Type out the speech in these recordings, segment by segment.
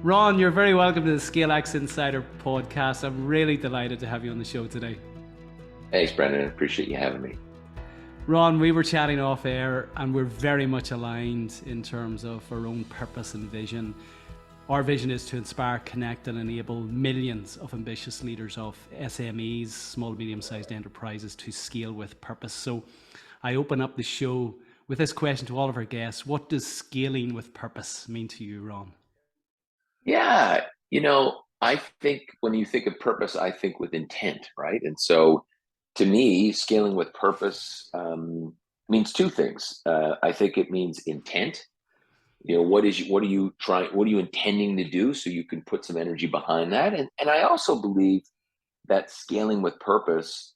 Ron, you're very welcome to the ScaleX Insider podcast. I'm really delighted to have you on the show today. Thanks, Brendan. I appreciate you having me. Ron, we were chatting off air and we're very much aligned in terms of our own purpose and vision. Our vision is to inspire, connect, and enable millions of ambitious leaders of SMEs, small, medium-sized enterprises, to scale with purpose. So I open up the show with this question to all of our guests. What does scaling with purpose mean to you, Ron? Yeah, I think when you think of purpose, I think with intent, right? And so to me, scaling with purpose means two things. I think it means intent. What are you intending to do so you can put some energy behind that? And I also believe that scaling with purpose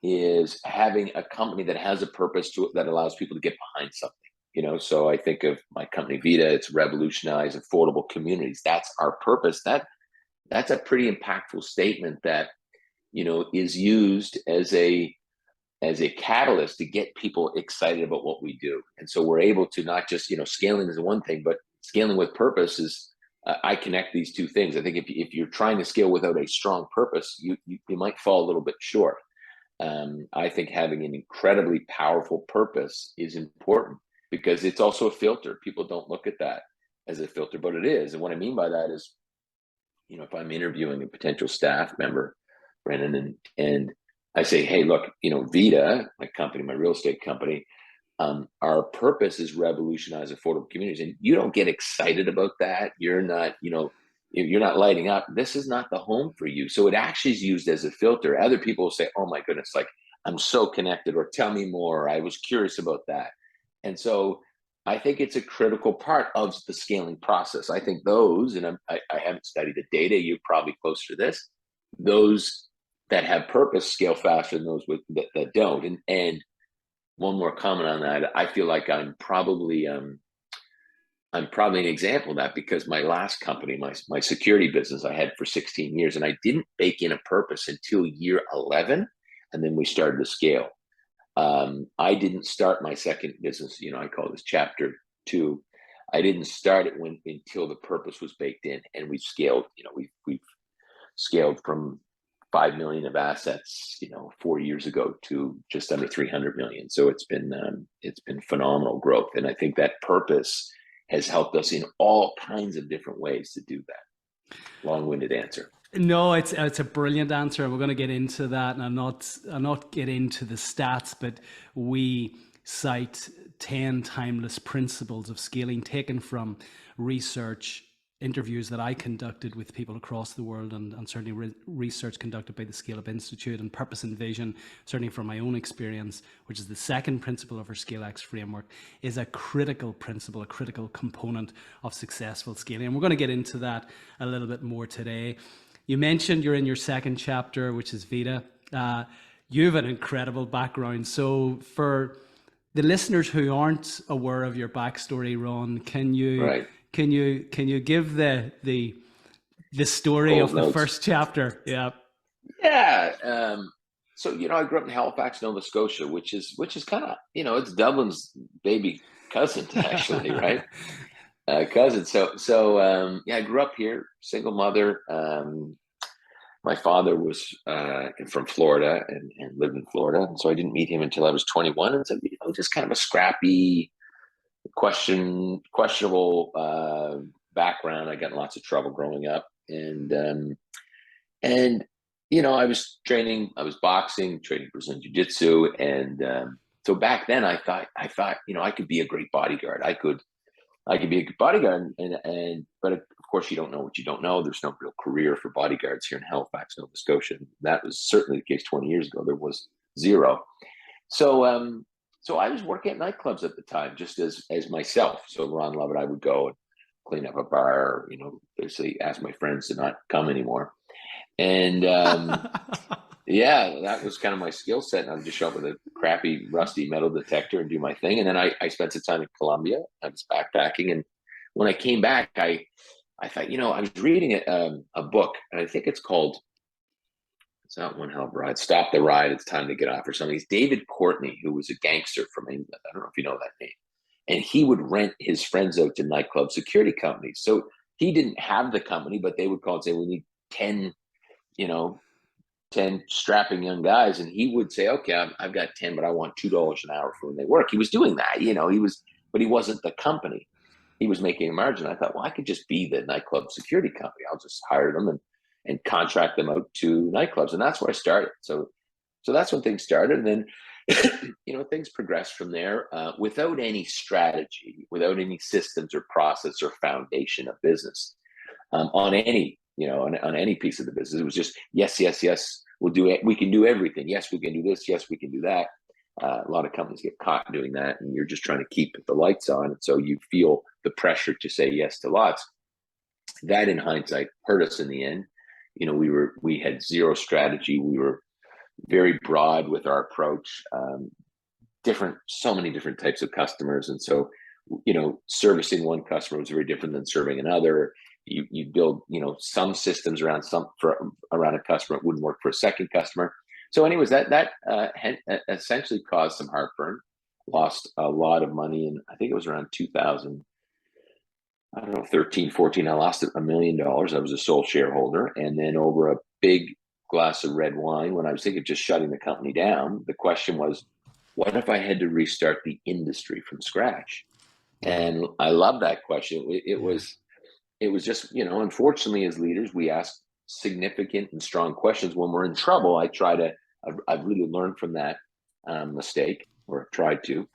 is having a company that has a purpose to it that allows people to get behind something. So I think of my company Vita. It's revolutionize affordable communities. That's our purpose. That's a pretty impactful statement that is used as a catalyst to get people excited about what we do. And so we're able to not just scaling is one thing, but scaling with purpose is I connect these two things. I think if you're trying to scale without a strong purpose, you might fall a little bit short. I think having an incredibly powerful purpose is important, because it's also a filter. People don't look at that as a filter, but it is. And what I mean by that is, if I'm interviewing a potential staff member, Brennan, and I say, hey, look, Vita, my company, my real estate company, our purpose is revolutionize affordable communities. And you don't get excited about that. You're not, you're not lighting up. This is not the home for you. So it actually is used as a filter. Other people will say, oh my goodness, like I'm so connected, or tell me more. I was curious about that. And so I think it's a critical part of the scaling process. I think those, and I haven't studied the data, you're probably closer to this, those that have purpose scale faster than those that don't. And one more comment on that, I feel like I'm probably an example of that, because my last company, my security business, I had for 16 years, and I didn't bake in a purpose until year 11, and then we started to scale. I didn't start my second business, I call this chapter 2. I didn't start it until the purpose was baked in, and we've scaled. We've scaled from 5 million of assets, 4 years ago to just under 300 million. So it's been phenomenal growth, and I think that purpose has helped us in all kinds of different ways to do that. Long-winded answer. No, it's a brilliant answer, and we're going to get into that. And I'll not get into the stats, but we cite 10 timeless principles of scaling taken from research, interviews that I conducted with people across the world, and certainly research conducted by the Scale Up Institute, and purpose and vision, certainly from my own experience, which is the second principle of our ScaleX framework, is a critical principle, a critical component of successful scaling. And we're going to get into that a little bit more today. You mentioned you're in your second chapter, which is Vita. You have an incredible background. So for the listeners who aren't aware of your backstory, Ron, can you give the story of the first chapter? Yeah. Yeah. So I grew up in Halifax, Nova Scotia, which is kind of it's Dublin's baby cousin, actually, right? Cousin. So I grew up here, single mother. My father was from Florida and lived in Florida, and so I didn't meet him until I was 21. And so just kind of a scrappy, questionable background. I got in lots of trouble growing up, and I was boxing, training Brazilian Jiu-Jitsu, and so back then I thought I could be a great bodyguard. I could be a good bodyguard, but of course you don't know what you don't know. There's no real career for bodyguards here in Halifax, Nova Scotia. That was certainly the case 20 years ago. There was zero. So I was working at nightclubs at the time, just as myself. So Ron Lovett, I would go and clean up a bar, basically ask my friends to not come anymore. And yeah, that was kind of my skill set. And I would just show up with a crappy, rusty metal detector and do my thing. And then I spent some time in Colombia. I was backpacking. And when I came back, I thought, I was reading a book, and I think it's called, it's not One Hell of a Ride, Stop the Ride, It's Time to Get Off, or something. It's David Courtney, who was a gangster from England. I don't know if you know that name. And he would rent his friends out to nightclub security companies. So he didn't have the company, but they would call and say, we need 10, you know, 10 strapping young guys. And he would say, okay, I've got 10, but I want $2 an hour for when they work. He was doing that, but he wasn't the company. He was making a margin. I thought, well, I could just be the nightclub security company. I'll just hire them and contract them out to nightclubs. And that's where I started. So that's when things started. And then, things progressed from there without any strategy, without any systems or process or foundation of business on any, on any piece of the business. It was just, yes, yes, yes, we'll do it. We can do everything. Yes, we can do this. Yes, we can do that. A lot of companies get caught doing that, and you're just trying to keep the lights on. And so you feel the pressure to say yes to lots. That, in hindsight, hurt us in the end. We had zero strategy. We were very broad with our approach. So many different types of customers, and so servicing one customer was very different than serving another. You build some systems around a customer. It wouldn't work for a second customer. So anyways, that essentially caused some heartburn. Lost a lot of money, and I think it was around 2000. I don't know, 13, 14. I lost $1 million. I was a sole shareholder, and then over a big glass of red wine, when I was thinking of just shutting the company down, the question was, what if I had to restart the industry from scratch? And I love that question. It was just, unfortunately, as leaders, we ask significant and strong questions when we're in trouble. I've really learned from that mistake, or tried to.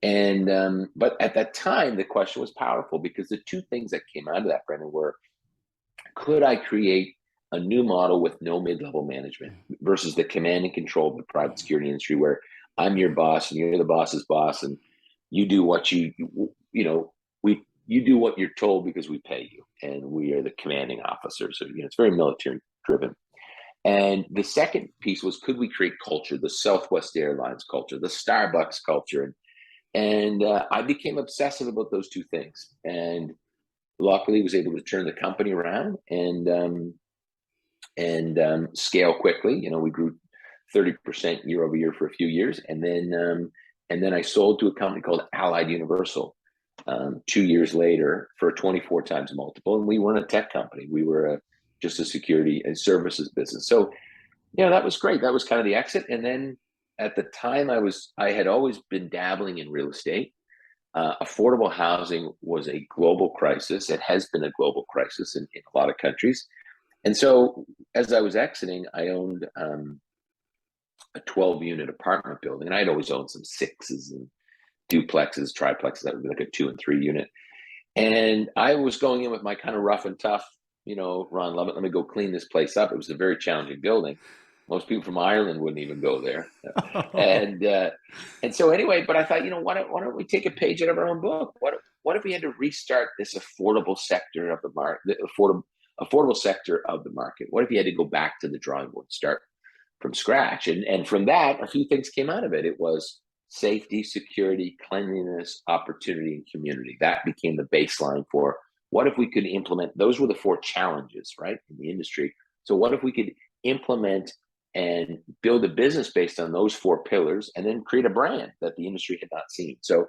And but at that time, the question was powerful, because the two things that came out of that, Brendan, were, could I create a new model with no mid-level management versus the command and control of the private security industry, where I'm your boss and you're the boss's boss, and you do what you do what you're told because we pay you, and we are the commanding officer. So it's very military driven. And the second piece was, could we create culture, the Southwest Airlines culture, the Starbucks culture? And I became obsessive about those two things, and luckily was able to turn the company around and scale quickly. We grew 30% year over year for a few years, and then I sold to a company called Allied Universal 2 years later for a 24 times multiple. And we weren't a tech company; we were just a security and services business. So that was great. That was kind of the exit. And then at the time, I had always been dabbling in real estate. Affordable housing was a global crisis. It has been a global crisis in a lot of countries. And so as I was exiting, I owned a 12-unit apartment building. And I'd always owned some sixes and duplexes, triplexes. That would be like a 2 and 3 unit. And I was going in with my kind of rough and tough, Ron Lovett, let me go clean this place up. It was a very challenging building. Most people from Ireland wouldn't even go there. And so anyway, but I thought, why don't we take a page out of our own book? What if we had to restart this affordable sector of the market, the affordable sector of the market? What if you had to go back to the drawing board, start from scratch? And from that, a few things came out of it. It was safety, security, cleanliness, opportunity, and community. That became the baseline for what if we could implement. Those were the 4 challenges, right, in the industry. So what if we could implement and build a business based on those 4 pillars, and then create a brand that the industry had not seen? So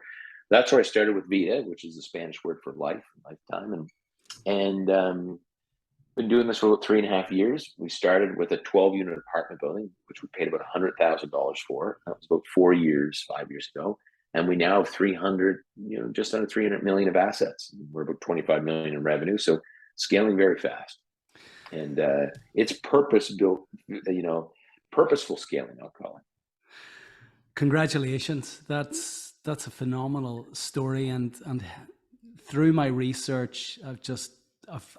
that's where I started with Vida, which is the Spanish word for life, lifetime. And been doing this for about 3.5 years. We started with a 12-unit apartment building, which we paid about $100,000 for. That was about 5 years ago. And we now have 300, just under 300 million of assets. We're about 25 million in revenue. So scaling very fast. And it's purpose-built, purposeful scaling, I'll call it. Congratulations. That's a phenomenal story. And through my research,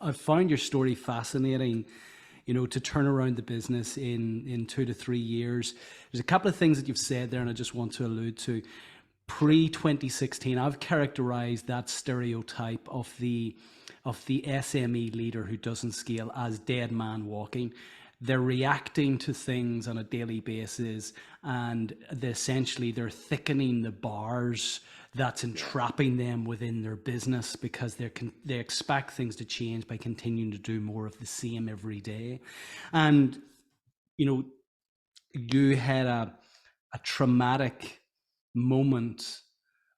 I've found your story fascinating, to turn around the business in 2 to 3 years. There's a couple of things that you've said there, and I just want to allude to. Pre-2016, I've characterized that stereotype of the SME leader who doesn't scale as dead man walking. They're reacting to things on a daily basis, and essentially they're thickening the bars that's entrapping them within their business, because they expect things to change by continuing to do more of the same every day. And you had a traumatic moment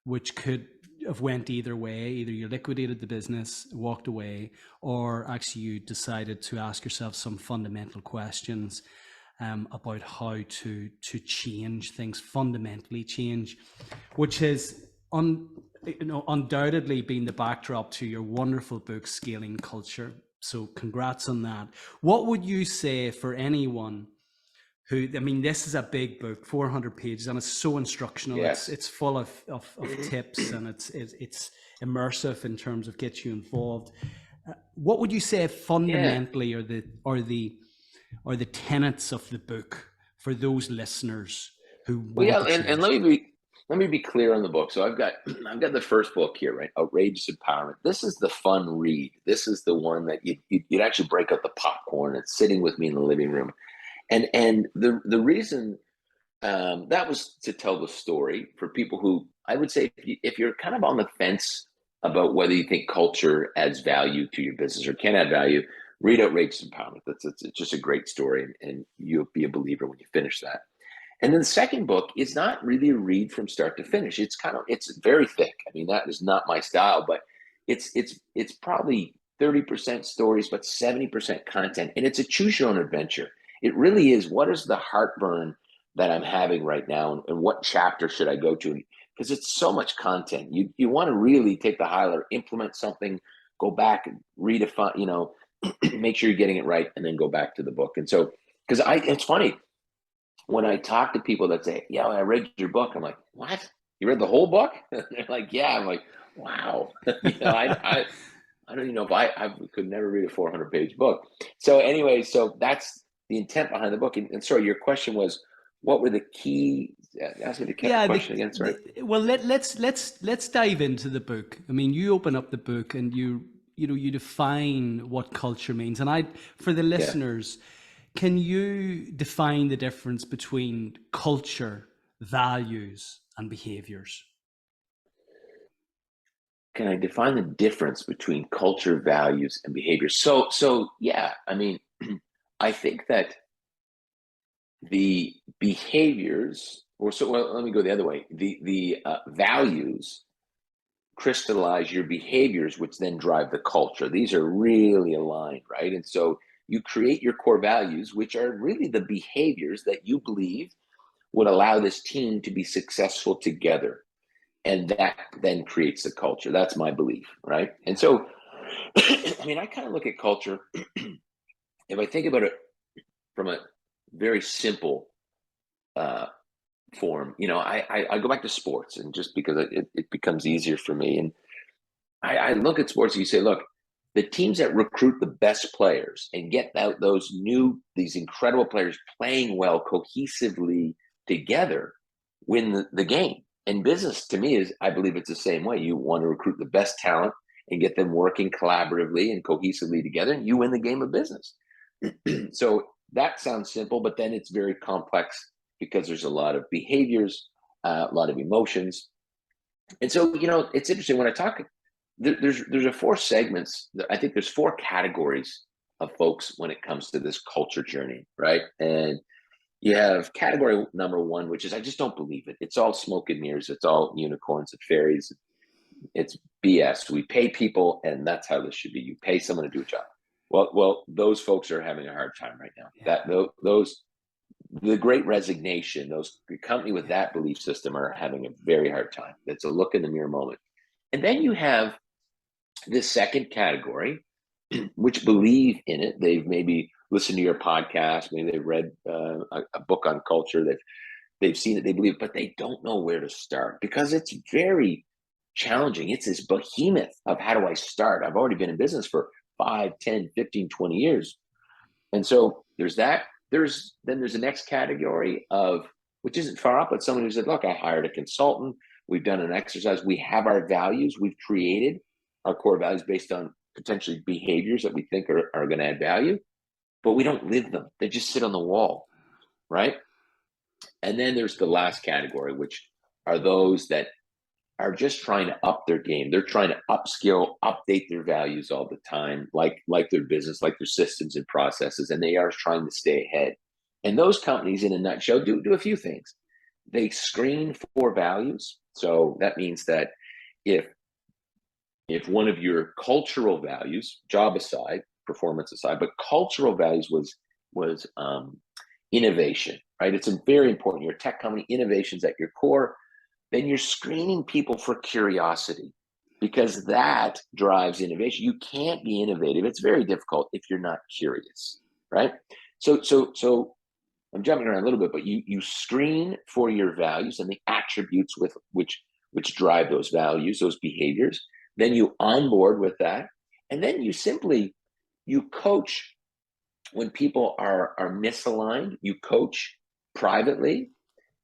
which could have went either way. Either you liquidated the business, walked away, or actually you decided to ask yourself some fundamental questions about how to change things, fundamentally change, which has undoubtedly been the backdrop to your wonderful book, Scaling Culture. So congrats on that. What would you say for anyone who, I mean, this is a big book, 400 pages, and it's so instructional. Yes. It's full of tips, and it's immersive in terms of gets you involved. What would you say fundamentally are the tenets of the book for those listeners who want to change? And let me be clear on the book. So I've got the first book here, right? Outrageous Empowerment. This is the fun read. This is the one that you'd actually break out the popcorn. It's sitting with me in the living room. And the reason that was to tell the story for people who, I would say, if you're kind of on the fence about whether you think culture adds value to your business or can add value, read Outrageous Empowerment. It's just a great story, and you'll be a believer when you finish that. And then the second book is not really a read from start to finish. It's very thick. I mean, that is not my style, but it's probably 30% stories, but 70% content, and it's a choose your own adventure. It really is. What is the heartburn that I'm having right now, and what chapter should I go to? Because it's so much content. You want to really take the highlighter, implement something, go back and redefine, make sure you're getting it right, and then go back to the book. And so, it's funny when I talk to people that say, "Yeah, I read your book," I'm like, "What? You read the whole book?" They're like, "Yeah." I'm like, "Wow." I don't even know if I could never read a 400-page book. So anyway, so that's the intent behind the book. And sorry, your question was, what were the key? Ask me the question again. Sorry. Well, let's dive into the book. I mean, you open up the book and you define what culture means. And for the listeners, can you define the difference between culture, values, and behaviors? Can I define the difference between culture, values, and behaviors? So yeah, I mean, I think that the behaviors, let me go the other way. The values crystallize your behaviors, which then drive the culture. These are really aligned, right? And so you create your core values, which are really the behaviors that you believe would allow this team to be successful together. And that then creates the culture. That's my belief, right? And so, I mean, I kind of look at culture, if I think about it from a very simple form, I go back to sports, and just because it becomes easier for me. And I look at sports and you say, look, the teams that recruit the best players and get out these incredible players playing well cohesively together win the game. And business, to me, I believe it's the same way. You want to recruit the best talent and get them working collaboratively and cohesively together, and you win the game of business. So that sounds simple, but then it's very complex because there's a lot of behaviors, a lot of emotions. And so, it's interesting when I talk, there's a 4 segments. I think there's 4 categories of folks when it comes to this culture journey, right? And you have category number 1, which is, I just don't believe it. It's all smoke and mirrors. It's all unicorns and fairies. It's BS. We pay people, and that's how this should be. You pay someone to do a job. Well, those folks are having a hard time right now. Yeah. The Great Resignation, the company with that belief system are having a very hard time. It's a look in the mirror moment. And then you have this second category, which believe in it. They've maybe listened to your podcast, maybe they've read a book on culture, they've seen it, they believe, but they don't know where to start because it's very challenging. It's this behemoth of how do I start? I've already been in business for 5, 10, 15, 20 years. And so there's that. There's the next category of, which isn't far up, but someone who said, look, I hired a consultant. We've done an exercise. We have our values. We've created our core values based on potentially behaviors that we think are going to add value, but we don't live them. They just sit on the wall, right? And then there's the last category, which are those that are just trying to up their game. They're trying to upskill, update their values all the time, like their business, like their systems and processes, and they are trying to stay ahead. And those companies, in a nutshell, do a few things. They screen for values. So that means that if one of your cultural values, job aside, performance aside, but cultural values was innovation, right? It's very important. You're a tech company, innovation's at your core. Then you're screening people for curiosity, because that drives innovation. You can't be innovative. It's very difficult if you're not curious, right? So I'm jumping around a little bit, but you screen for your values and the attributes with which drive those values, those behaviors. Then you onboard with that, and then you coach when people are misaligned. You coach privately,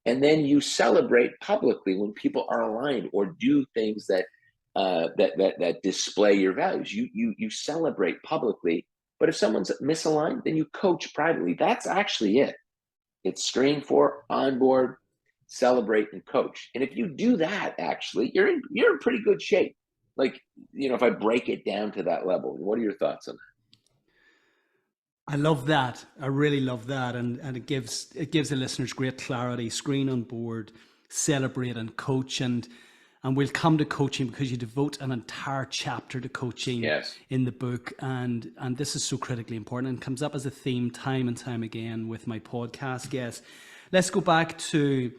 and then you celebrate publicly when people are aligned or do things that display your values. You celebrate publicly, but if someone's misaligned, then you coach privately. That's actually it. It's screen for, onboard, celebrate, and coach. And if you do that, actually, you're in pretty good shape. Like, if I break it down to that level, what are your thoughts on that? I love that. I really love that, and it gives the listeners great clarity. Screen, on board, celebrate, and coach, and we'll come to coaching because you devote an entire chapter to coaching. Yes. In the book, and this is so critically important and comes up as a theme time and time again with my podcast guests. Let's go back to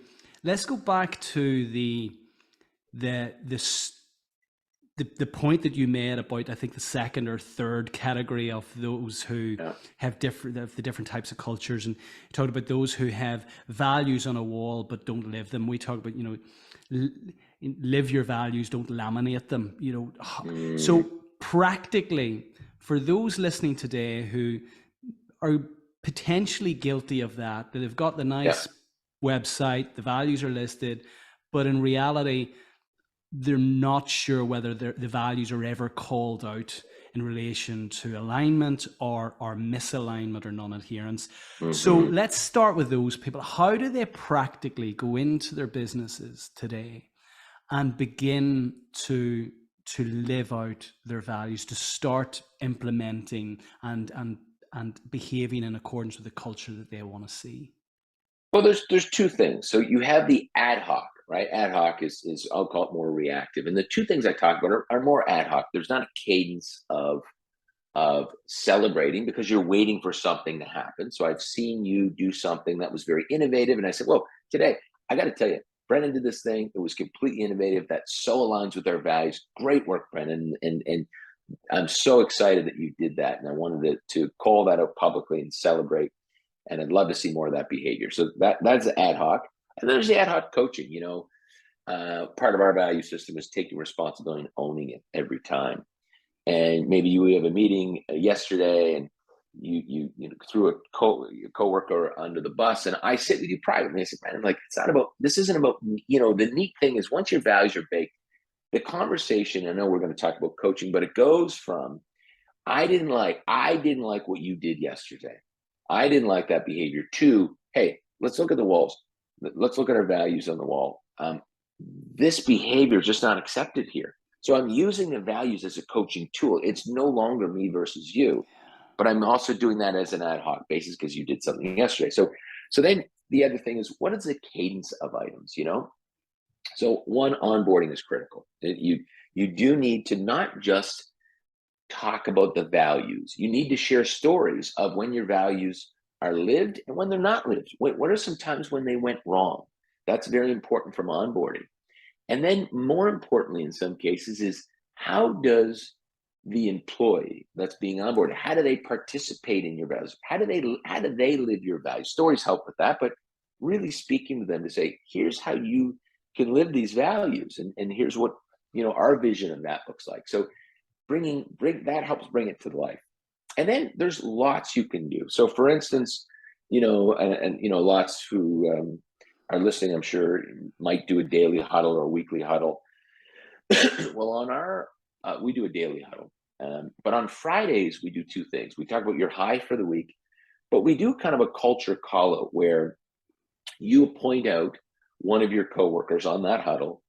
the point that you made about, I think, the second or third category of those who have the different types of cultures, and you talked about those who have values on a wall but don't live them. We talk about, live your values, don't laminate them. So practically, for those listening today who are potentially guilty of that they've got the nice website, the values are listed, but in reality they're not sure whether the values are ever called out in relation to alignment or misalignment or non-adherence. Mm-hmm. So let's start with those people. How do they practically go into their businesses today and begin to live out their values, to start implementing and behaving in accordance with the culture that they want to see? Well, there's two things. So you have the ad hoc, right? Ad hoc is I'll call it more reactive. And the two things I talk about are more ad hoc. There's not a cadence of celebrating because you're waiting for something to happen. So I've seen you do something that was very innovative, and I said, well, today I got to tell you, Brendan did this thing. It was completely innovative. That so aligns with our values. Great work, Brendan. And I'm so excited that you did that. And I wanted to call that out publicly and celebrate. And I'd love to see more of that behavior. So that's ad hoc. And there's the ad hoc coaching. Part of our value system is taking responsibility and owning it every time. And maybe you have a meeting yesterday and you threw a coworker under the bus, and I sit with you privately. I said, man, this isn't about, the neat thing is once your values are baked, the conversation, I know we're going to talk about coaching, but it goes from, I didn't like what you did yesterday. I didn't like that behavior, to, hey, let's look at the walls. Let's look at our values on the wall. This behavior is just not accepted here. So I'm using the values as a coaching tool. It's no longer me versus you, but I'm also doing that as an ad hoc basis because you did something yesterday. So then the other thing is, what is the cadence of items, So one, onboarding is critical. You do need to not just talk about the values. You need to share stories of when your values are lived and when they're not lived. What are some times when they went wrong? That's very important from onboarding. And then more importantly, in some cases, is how does the employee that's being onboarded, how do they participate in your values? How do they live your values? Stories help with that, but really speaking to them to say, here's how you can live these values, and here's what our vision of that looks like. So bring that helps bring it to life. And then there's lots you can do. So for instance, lots who are listening, I'm sure, might do a daily huddle or a weekly huddle. Well, on we do a daily huddle, but on Fridays we do two things. We talk about your high for the week, but we do kind of a culture call out where you point out one of your coworkers on that huddle,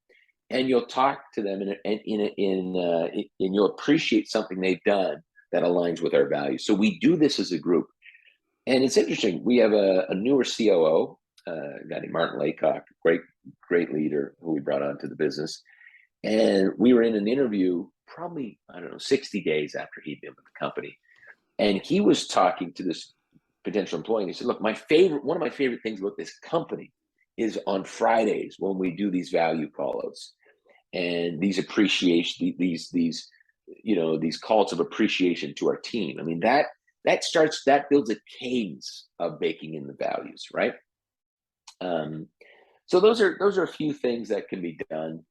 and you'll talk to them and you'll appreciate something they've done that aligns with our values. So we do this as a group, and it's interesting. We have a newer COO, a guy named Martin Laycock, great leader who we brought onto the business. And we were in an interview probably, I don't know, 60 days after he'd been with the company. And he was talking to this potential employee. And he said, look, one of my favorite things about this company is on Fridays when we do these value callouts and these appreciation, these calls of appreciation to our team. I mean, that builds a cadence of baking in the values, right? So those are a few things that can be done.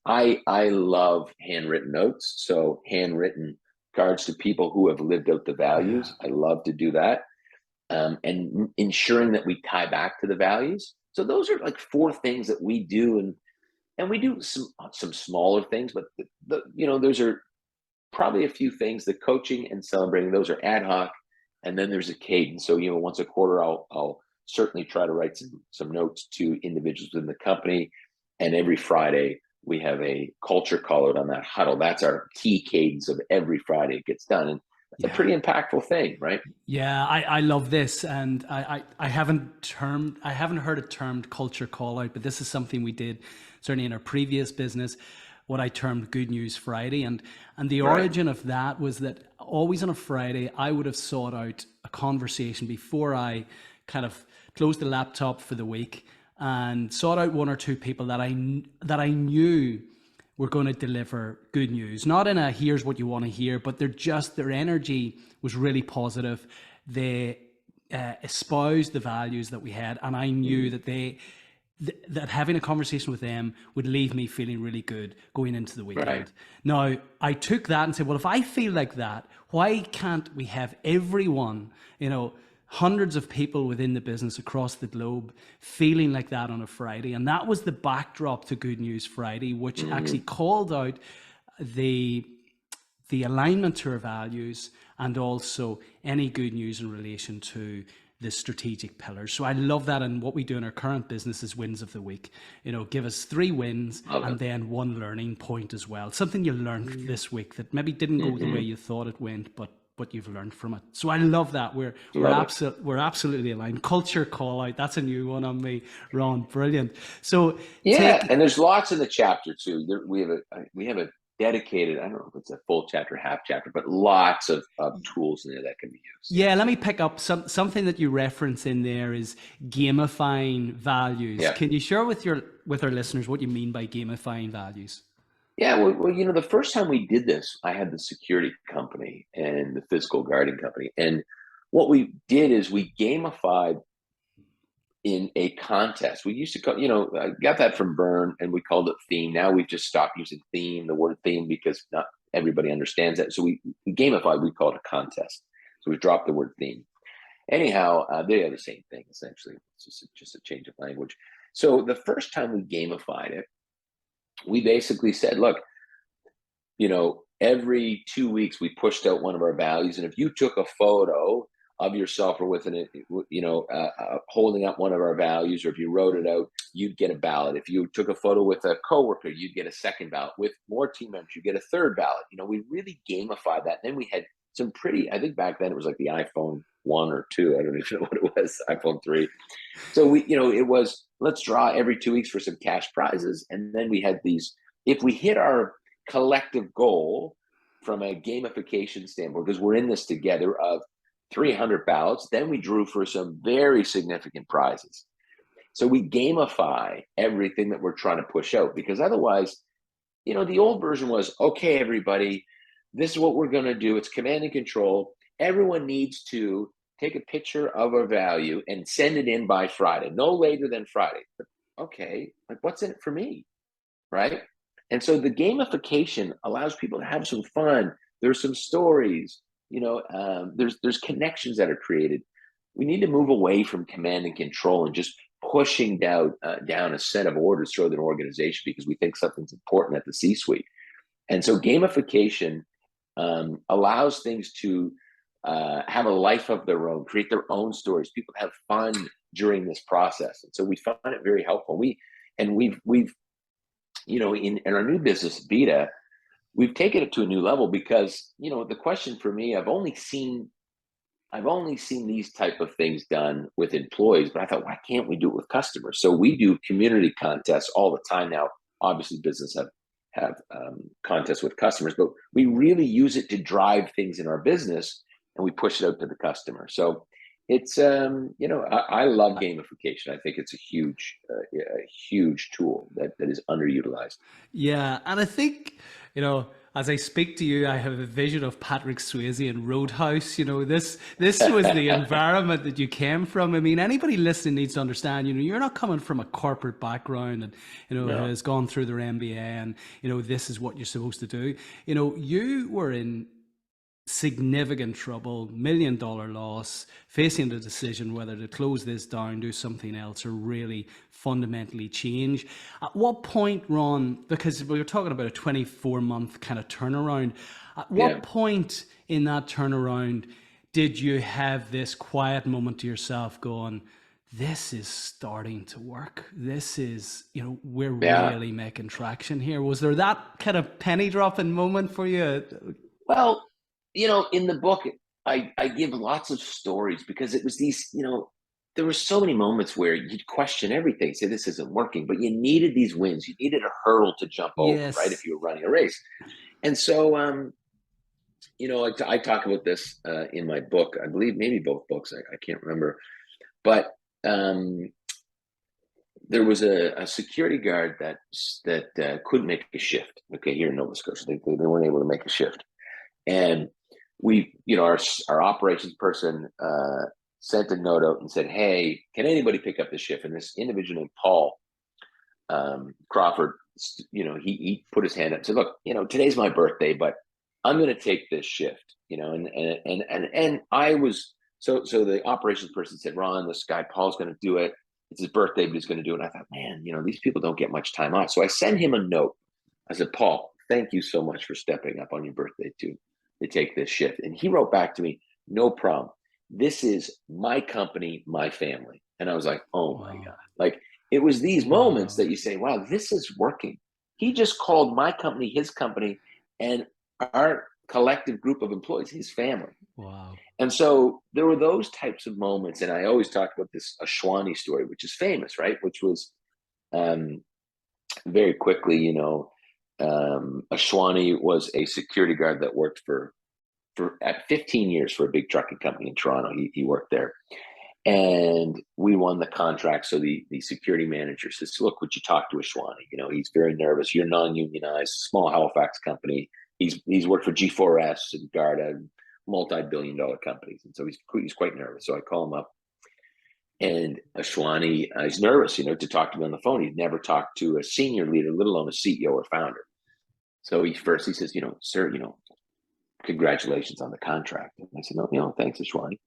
I love handwritten notes. So handwritten cards to people who have lived out the values. I love to do that. And ensuring that we tie back to the values. So those are like 4 things that we do, and we do some smaller things, but those are probably a few things. The coaching and celebrating, those are ad hoc, and then there's a cadence. So once a quarter, I'll certainly try to write some notes to individuals within the company, and every Friday we have a culture call out on that huddle. That's our key cadence of every Friday it gets done, and it's a pretty impactful thing, right? Yeah, I love this, and I haven't heard it termed culture call out, but this is something we did certainly in our previous business, what I termed Good News Friday, and the origin of that was that always on a Friday I would have sought out a conversation before I kind of closed the laptop for the week and sought out 1 or 2 people that I knew were going to deliver good news, not in a here's what you want to hear, but their energy was really positive. They espoused the values that we had, and I knew that having a conversation with them would leave me feeling really good going into the weekend. Right. Now, I took that and said, well, if I feel like that, why can't we have everyone, hundreds of people within the business across the globe feeling like that on a Friday? And that was the backdrop to Good News Friday, which actually called out the alignment to our values and also any good news in relation to the strategic pillars. So I love that. And what we do in our current business is wins of the week. Give us 3 wins and then 1 learning point as well. Something you learned this week that maybe didn't go the way you thought it went, but you've learned from it. So I love that. We're absolutely aligned. Culture call out. That's a new one on me, Ron. Brilliant. So and there's lots in the chapter too. We have a dedicated, I don't know if it's a full chapter, half chapter, but lots of tools in there that can be used. Yeah, let me pick up something that you reference in there is gamifying values. Yeah. Can you share with our listeners what you mean by gamifying values? Yeah, well, the first time we did this, I had the security company and the physical guarding company. And what we did is we gamified in a contest. We used to call, I got that from Byrne and we called it theme. Now we've just stopped using the word theme, because not everybody understands that. So we gamified, we call it a contest. So we dropped the word theme. Anyhow, they are the same thing, essentially. It's just a change of language. So the first time we gamified it, we basically said, look, every 2 weeks we pushed out one of our values. And if you took a photo of yourself or with holding up one of our values, or if you wrote it out, you'd get a ballot. If you took a photo with a coworker, you'd get a second ballot. With more team members, you get a third ballot. We really gamified that. And then we had some I think back then it was like the iPhone 1 or 2. I don't even know what it was, iPhone 3. So it was, let's draw every 2 weeks for some cash prizes. And then we had these, if we hit our collective goal from a gamification standpoint, because we're in this together, of 300 ballots, then we drew for some very significant prizes. So we gamify everything that we're trying to push out, because otherwise, the old version was, okay, everybody, this is what we're going to do. It's command and control. Everyone needs to take a picture of a value and send it in by Friday, no later than Friday. But okay, like, what's in it for me, right? And so the gamification allows people to have some fun. There's some stories, there's connections that are created. We need to move away from command and control and just pushing down a set of orders through an organization because we think something's important at the C-suite. And so gamification allows things to have a life of their own, create their own stories. People have fun during this process. And so we find it very helpful. We've in our new business, Vita, we've taken it to a new level because, the question for me, I've only seen these type of things done with employees, but I thought, why can't we do it with customers? So we do community contests all the time now obviously business have contests with customers, but we really use it to drive things in our business, and we push it out to the customer. So it's I love gamification. I think it's a huge tool that is underutilized. Yeah, and I think, as I speak to you, I have a vision of Patrick Swayze in Roadhouse. This was the environment that you came from. I mean, anybody listening needs to understand, you're not coming from a corporate background and, No. has gone through their MBA and, this is what you're supposed to do. You were in significant trouble, $1 million loss, facing the decision whether to close this down, do something else, or really fundamentally change. At what point, Ron, because we were talking about a 24-month kind of turnaround, at Yeah. what point in that turnaround did you have this quiet moment to yourself going, this is starting to work. This is, we're Yeah. really making traction here. Was there that kind of penny dropping moment for you? Well, in the book, I give lots of stories because it was these, there were so many moments where you'd question everything, say this isn't working, but you needed these wins. You needed a hurdle to jump over, right? If Yes. you were running a race. And so, I talk about this in my book. I believe maybe both books. I can't remember. But there was a security guard that couldn't make a shift. Okay, here in Nova Scotia, they weren't able to make a shift, and we, our operations person sent a note out and said, "Hey, can anybody pick up the shift?" And this individual named Paul Crawford, he put his hand up and said, "Look, today's my birthday, but I'm going to take this shift." And I was so the operations person said, "Ron, this guy Paul's going to do it. It's his birthday, but he's going to do it." And I thought, man, these people don't get much time off. So I sent him a note. I said, "Paul, thank you so much for stepping up on your birthday to take this shift." And he wrote back to me, "No problem. This is my company, my family." And I was like, oh my God. Like, it was these moments that you say, wow, this is working. He just called my company, his company, and our collective group of employees, his family. Wow. And so there were those types of moments. And I always talk about this Ashwani story, which is famous, right? Which was very quickly, Ashwani was a security guard that worked for at 15 years for a big trucking company in Toronto. He worked there. And we won the contract. So the security manager says, "Look, would you talk to Ashwani? He's very nervous. You're non-unionized, small Halifax company. He's worked for G4S and Garda, multi-billion-dollar companies. And so he's quite nervous." So I call him up. And Ashwani is nervous, to talk to me on the phone. He'd never talked to a senior leader, let alone a CEO or founder. So he says, "Sir, congratulations on the contract." And I said, "No, thanks, Ashwani."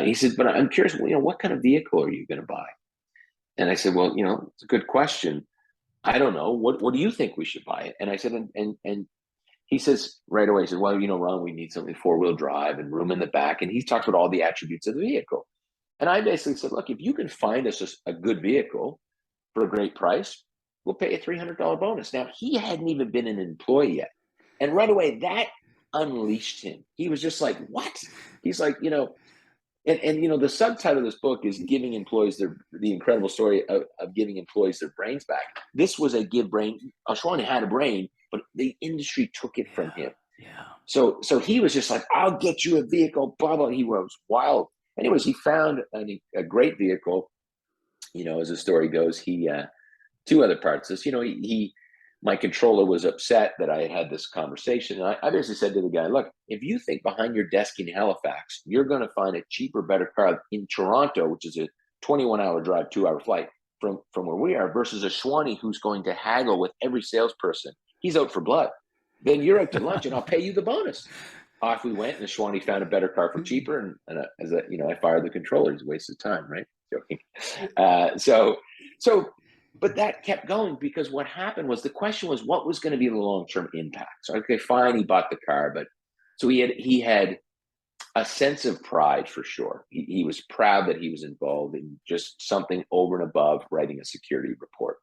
He said, "But I'm curious, what kind of vehicle are you going to buy?" And I said, "Well, it's a good question. I don't know. What do you think we should buy?" And I said, and he says right away, he said, "Well, Ron, we need something 4-wheel drive and room in the back." And he talks about all the attributes of the vehicle. And I basically said, "Look, if you can find us a good vehicle for a great price, we'll pay a $300 bonus." Now, he hadn't even been an employee yet. And right away, that unleashed him. He was just like, "What?" He's like, and the subtitle of this book is "Giving Employees the Incredible Story of Giving Employees Their Brains Back." This was a give brain. Ashwani had a brain, but the industry took it from him. Yeah. So he was just like, "I'll get you a vehicle," blah, blah. He was wild. Anyways, he found a great vehicle. As the story goes, he two other parts. This, my controller was upset that I had this conversation. And I basically said to the guy, "Look, if you think behind your desk in Halifax, you're going to find a cheaper, better car in Toronto, which is a 21-hour drive, 2-hour flight from where we are, versus a Ashwani who's going to haggle with every salesperson. He's out for blood. Then you're out to lunch and I'll pay you the bonus." Off we went, and Ashwani found a better car for cheaper. And I fired the controller. It's a waste of time, right? Joking. But that kept going, because what happened was, the question was, what was going to be the long-term impact? So, okay, fine, he bought the car, but so he had a sense of pride for sure. He was proud that he was involved in just something over and above writing a security report.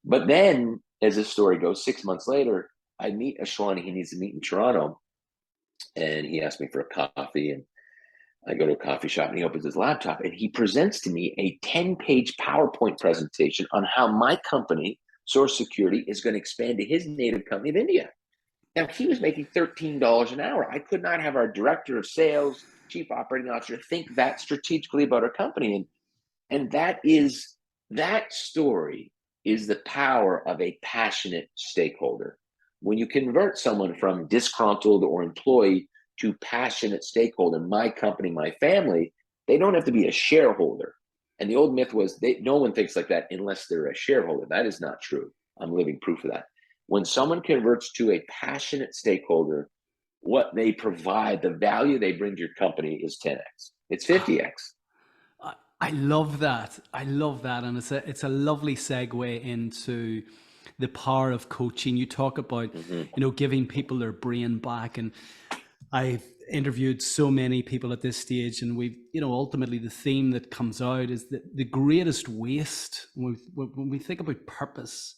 But then, as the story goes, 6 months later, I meet Ashwani. He needs to meet in Toronto, and he asked me for a coffee, and I go to a coffee shop, and he opens his laptop and he presents to me a 10-page PowerPoint presentation on how my company Social Security is going to expand to his native company of India. Now, he was making $13 an hour. I could not have our director of sales, chief operating officer, think that strategically about our company. And that story is the power of a passionate stakeholder. When you convert someone from disgruntled or employee to passionate stakeholder, my company, my family, they don't have to be a shareholder. And the old myth was no one thinks like that unless they're a shareholder. That is not true. I'm living proof of that. When someone converts to a passionate stakeholder, what they provide, the value they bring to your company is 10x. It's 50x. I love that. I love that. And it's a lovely segue into the power of coaching. You talk about, giving people their brain back. And I've interviewed so many people at this stage, and we've, ultimately the theme that comes out is that the greatest waste, when we think about purpose,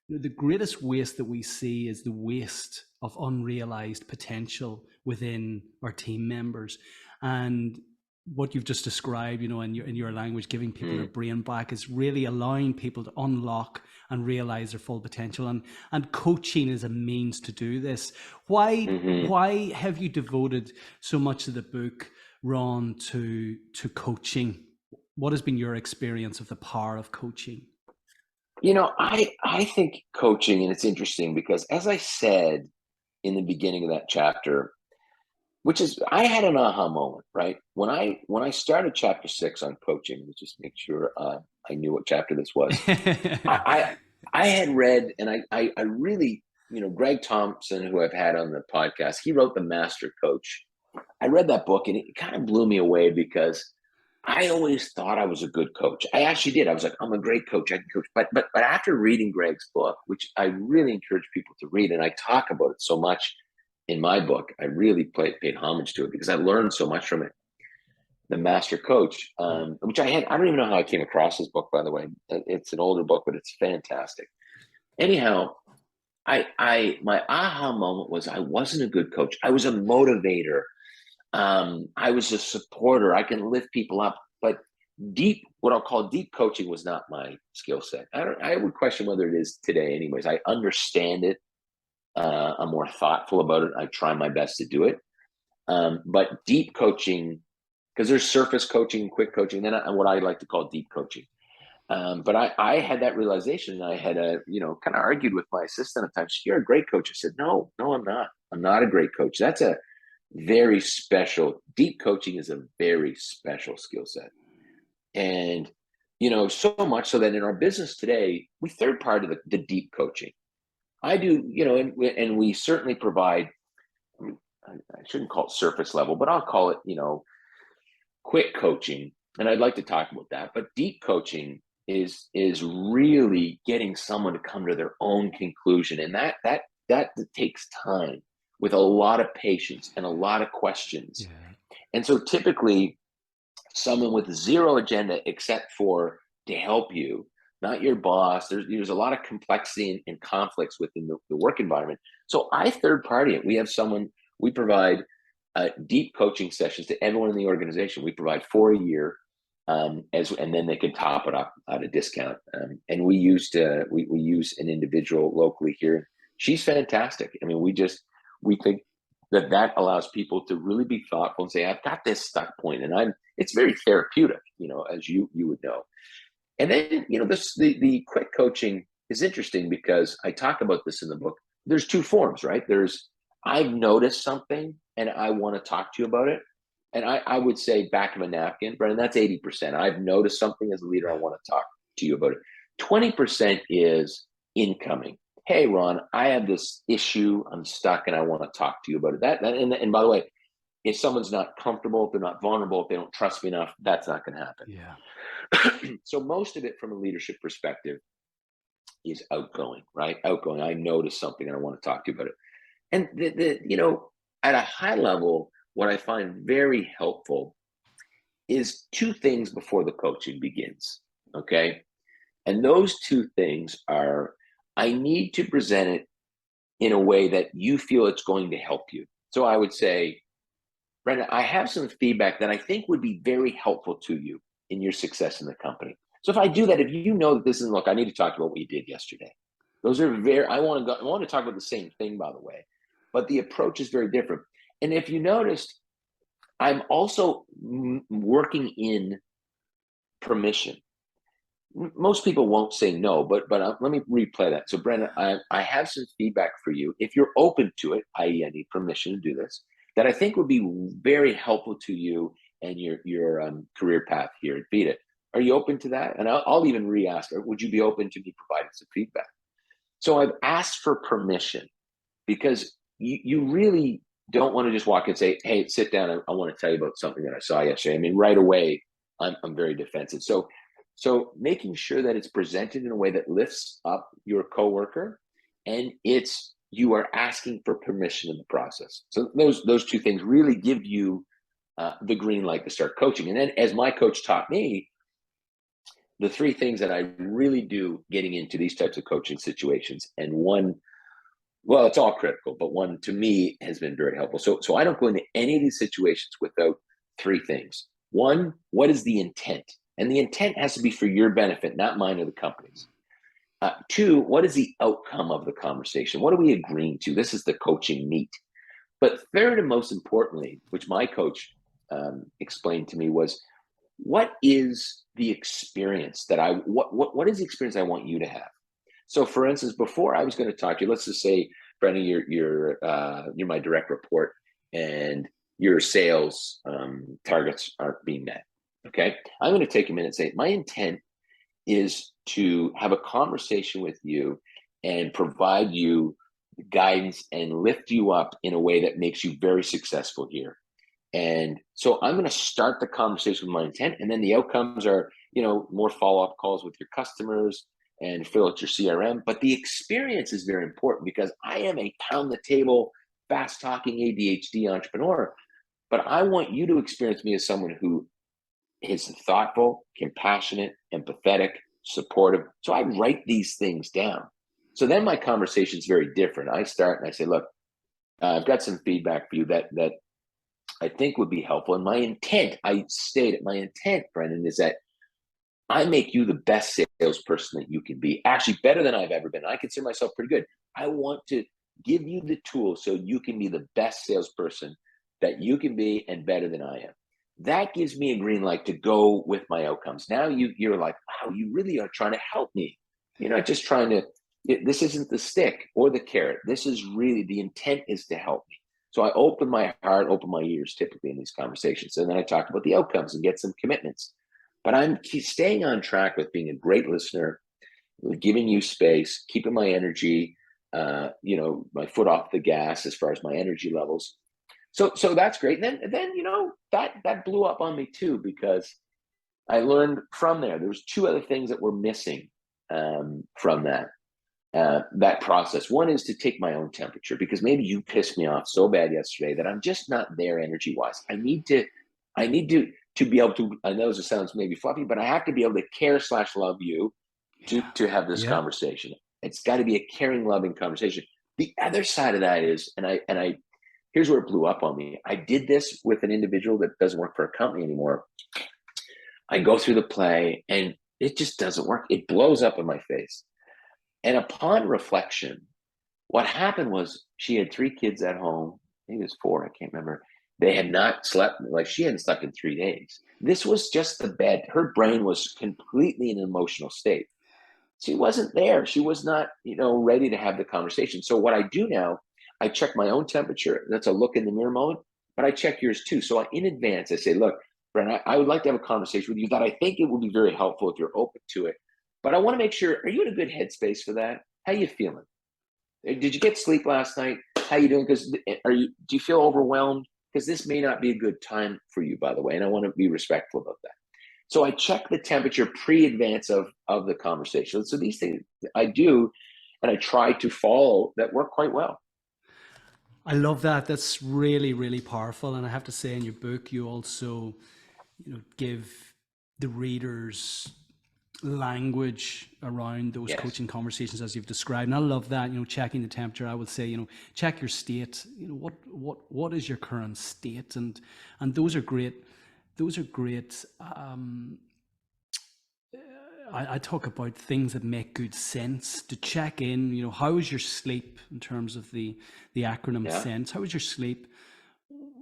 the greatest waste that we see is the waste of unrealized potential within our team members. And what you've just described, in your language, giving people their brain back, is really allowing people to unlock and realize their full potential. And coaching is a means to do this. Why have you devoted so much of the book, Ron, to coaching? What has been your experience of the power of coaching? I think coaching, and it's interesting because, as I said in the beginning of that chapter, which is, I had an aha moment, right? When I started chapter 6 on coaching, let's just make sure I knew what chapter this was. I had read, and I really, Greg Thompson, who I've had on the podcast, he wrote The Master Coach. I read that book, and it kind of blew me away because I always thought I was a good coach. I actually did. I was like, I'm a great coach. I can coach. But after reading Greg's book, which I really encourage people to read, and I talk about it so much in my book, I really paid homage to it because I learned so much from it. The Master Coach, which I don't even know how I came across this book, by the way. It's an older book, but it's fantastic. Anyhow, my aha moment was I wasn't a good coach. I was a motivator. I was a supporter. I can lift people up, but what I'll call deep coaching was not my skill set. I would question whether it is today anyways. I understand it. I'm more thoughtful about it. I try my best to do it. But deep coaching, because there's surface coaching, quick coaching, then what I like to call deep coaching. But I had that realization, and I had kind of argued with my assistant at times. You're a great coach. I said, no, I'm not. I'm not a great coach. That's a very special, deep coaching is a very special skill set. And, so much so that in our business today, we third party the deep coaching. I do, and we certainly provide, I shouldn't call it surface level, but I'll call it, quick coaching. And I'd like to talk about that. But deep coaching is really getting someone to come to their own conclusion. And that takes time, with a lot of patience and a lot of questions. Yeah. And so typically someone with zero agenda except for to help you, not your boss. There's a lot of complexity and conflicts within the work environment. So I third party it. We provide deep coaching sessions to everyone in the organization. We provide for a year, and then they can top it up at a discount. And we use an individual locally here. She's fantastic. I mean, we think that allows people to really be thoughtful and say, I've got this stuck point, and it's very therapeutic, as you would know. And then, the quick coaching is interesting because I talk about this in the book. There's two forms, right? There's, I've noticed something and I want to talk to you about it. And I would say back of a napkin, Brendan, that's 80%. I've noticed something as a leader. I want to talk to you about it. 20% is incoming. Hey, Ron, I have this issue. I'm stuck and I want to talk to you about it. And by the way, if someone's not comfortable, if they're not vulnerable, if they don't trust me enough, that's not going to happen. Yeah. So most of it from a leadership perspective is outgoing, right? Outgoing. I noticed something and I want to talk to you about it. And at a high level, what I find very helpful is two things before the coaching begins. Okay. And those two things are, I need to present it in a way that you feel it's going to help you. So I would say, Brenda, I have some feedback that I think would be very helpful to you in your success in the company. So if I do that, if you know that this is, look, I need to talk about what you did yesterday. Those are I want to talk about the same thing, by the way, but the approach is very different. And if you noticed, I'm also working in permission. Most people won't say no, but let me replay that. So Brenda, I have some feedback for you. If you're open to it, i.e. I need permission to do this, that I think would be very helpful to you and your career path here at Vita. Are you open to that? And I'll even re-ask, would you be open to me providing some feedback? So I've asked for permission because you really don't want to just walk in and say, hey, sit down. I want to tell you about something that I saw yesterday. I mean, right away, I'm very defensive. So making sure that it's presented in a way that lifts up your coworker, and you are asking for permission in the process. So those two things really give you the green light to start coaching. And then, as my coach taught me, the three things that I really do getting into these types of coaching situations, and one, well, it's all critical, but one to me has been very helpful. So I don't go into any of these situations without three things. One, what is the intent? And the intent has to be for your benefit, not mine or the company's. Two, what is the outcome of the conversation? What are we agreeing to? This is the coaching meat. But third, and most importantly, which my coach explained to me, was what is the experience that what is the experience I want you to have? So for instance, before I was going to talk to you, let's just say, Brenda, you're my direct report and your sales targets aren't being met. Okay. I'm going to take a minute and say, my intent is to have a conversation with you and provide you guidance and lift you up in a way that makes you very successful here. And so I'm going to start the conversation with my intent, and then the outcomes are, more follow-up calls with your customers and fill out your CRM. But the experience is very important because I am a pound the table, fast talking ADHD entrepreneur, but I want you to experience me as someone who is thoughtful, compassionate, empathetic, supportive. So I write these things down. So then my conversation is very different. I start and I say, look, I've got some feedback for you that I think would be helpful. And my intent, Brendan, is that I make you the best salesperson that you can be, actually better than I've ever been. I consider myself pretty good. I want to give you the tools so you can be the best salesperson that you can be and better than I am. That gives me a green light to go with my outcomes. Now you're like, wow, you really are trying to help me. You're not just trying to, this isn't the stick or the carrot. This is really, the intent is to help me. So I open my heart, open my ears typically in these conversations. And then I talk about the outcomes and get some commitments. But I'm staying on track with being a great listener, giving you space, keeping my energy, my foot off the gas as far as my energy levels. So that's great. And then that blew up on me too, because I learned from there. There was two other things that were missing from that process. One is to take my own temperature, because maybe you pissed me off so bad yesterday that I'm just not there energy wise. I need to be able to, I know this sounds maybe fluffy, but I have to be able to care/love you to have this conversation. It's got to be a caring, loving conversation. The other side of that is, and I here's where it blew up on me. I did this with an individual that doesn't work for a company anymore. I go through the play and it just doesn't work. It blows up in my face. And upon reflection, what happened was she had 3 kids at home. I think it was 4, I can't remember. They had not slept, like she hadn't slept in 3 days. This was just the bed. Her brain was completely in an emotional state. She wasn't there. She was not, ready to have the conversation. So what I do now, I check my own temperature. That's a look in the mirror moment, but I check yours too. So in advance, I say, look, Brent, I would like to have a conversation with you that I think it would be very helpful if you're open to it. But I want to make sure, are you in a good headspace for that? How you feeling? Did you get sleep last night? How you doing? Do you feel overwhelmed? Because this may not be a good time for you, by the way, and I want to be respectful about that. So I check the temperature pre-advance of the conversation. So these things I do, and I try to follow that work quite well. I love that. That's really, really powerful. And I have to say, in your book, you also, give the readers language around those coaching conversations as you've described. And I love that, checking the temperature. I would say, check your state. What is your current state? And those are great. Those are great I talk about things that make good sense to check in. You know, how was your sleep in terms of the acronym Yeah. SENSE? How was your sleep?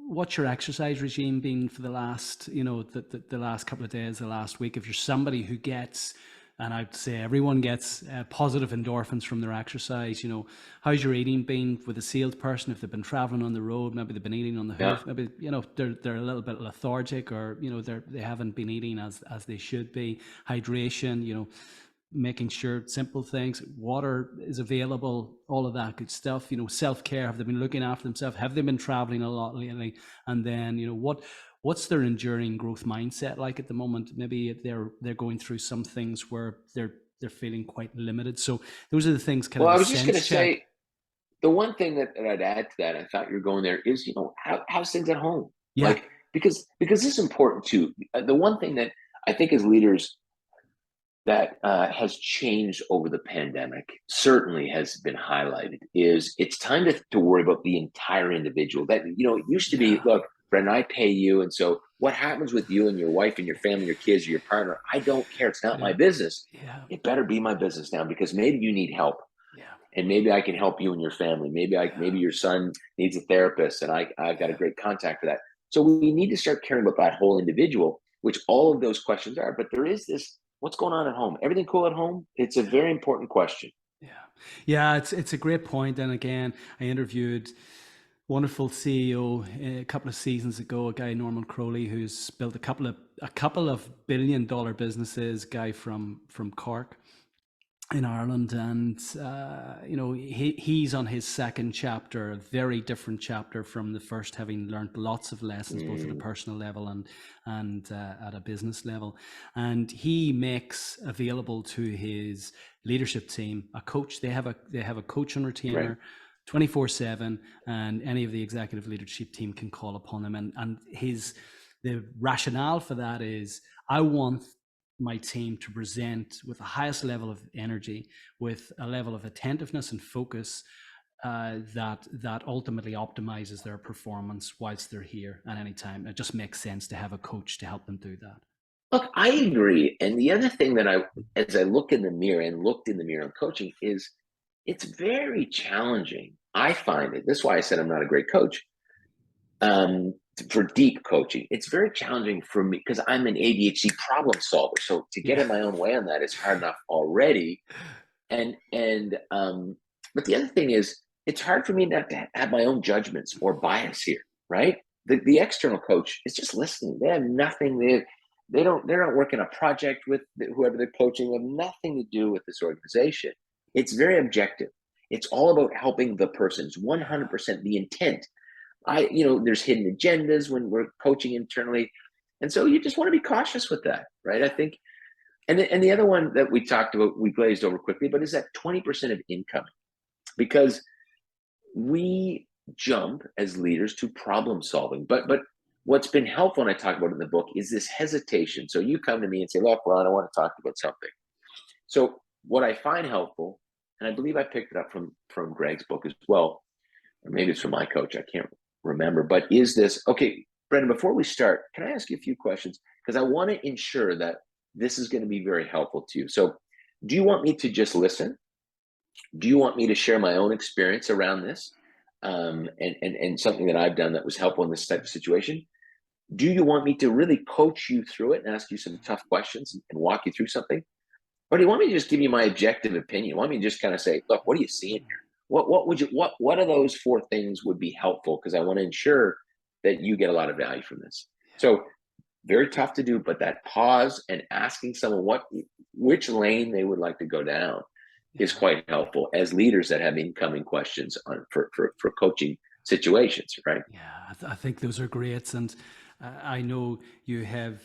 What's your exercise regime been for the last, you know, the last couple of days, the last week? If you're somebody who gets, and I'd say everyone gets positive endorphins from their exercise, you know, how's your eating been with a salesperson? If they've been traveling on the road, maybe they've been eating on the Yeah. hoof, maybe, you know, they're a little bit lethargic, or, you know, they haven't been eating as they should be. Hydration, you know, making sure simple things, water is available, all of that good stuff. You know, self-care, have they been looking after themselves? Have they been traveling a lot lately? And then, you know, what's their enduring growth mindset like at the moment? Maybe they're going through some things where they're feeling quite limited. So those are the things, kind Well, of I the was just going sense to check. say, the one thing that I'd add to that, I thought you're going there, is, how's things at home? Yeah. Like, because this is important too. The one thing that I think as leaders that has changed over the pandemic, certainly has been highlighted, is it's time to worry about the entire individual. That, it used to be, Yeah. look, Brendan, I pay you, and so what happens with you and your wife and your family, your kids, or your partner, I don't care. It's not my Yeah. business. Yeah. It better be my business now, because maybe you need help, Yeah. and maybe I can help you and your family. Maybe your son needs a therapist, and I've got a Yeah. great contact for that. So we need to start caring about that whole individual, which all of those questions are. But there is this: what's going on at home? Everything cool at home? It's a very important question. Yeah, yeah, it's a great point. And again, I interviewed wonderful CEO a couple of seasons ago, a guy Norman Crowley, who's built a couple of billion-dollar businesses. Guy from Cork in Ireland, and you know, he's on his second chapter, a very different chapter from the first, having learned lots of lessons both at a Mm, personal level and at a business level. And he makes available to his leadership team a coach. They have a coach on right. retainer 24/7, and any of the executive leadership team can call upon him. And the rationale for that is, I want my team to present with the highest level of energy, with a level of attentiveness and focus that ultimately optimizes their performance whilst they're here at any time. It just makes sense to have a coach to help them do that. Look, I agree. And the other thing that as I look in the mirror and looked in the mirror on coaching, is it's very challenging. I find it. This is why I said I'm not a great coach. For deep coaching, it's very challenging for me because I'm an ADHD problem solver. So to get Yeah. in my own way on that is hard enough already. But the other thing is, it's hard for me not to have my own judgments or bias here, right? The external coach is just listening. They have nothing. They're not working a project with whoever they're coaching. They have nothing to do with this organization. It's very objective. It's all about helping the person. It's Yeah. 100% the intent. There's hidden agendas when we're coaching internally. And so you just want to be cautious with that, right? I think. And the other one that we talked about, we glazed over quickly, but is that 20% of income, because we jump as leaders to problem solving. But what's been helpful, and I talk about it in the book, is this hesitation. So you come to me and say, look, Ron, I want to talk about something. So what I find helpful, and I believe I picked it up from Greg's book as well, or maybe it's from my coach, I can't remember, but is this, okay, Brendan, before we start, can I ask you a few questions? Because I want to ensure that this is going to be very helpful to you. So do you want me to just listen? Do you want me to share my own experience around this? And something that I've done that was helpful in this type of situation? Do you want me to really coach you through it and ask you some tough questions and walk you through something? Or do you want me to just give you my objective opinion? You want me to just kind of say, look, what are you seeing here? What of those four things would be helpful? Because I want to ensure that you get a lot of value from this. So very tough to do, but that pause and asking someone which lane they would like to go down is Yeah. quite helpful as leaders that have incoming questions for coaching situations, right? Yeah, I think those are great. And I know you have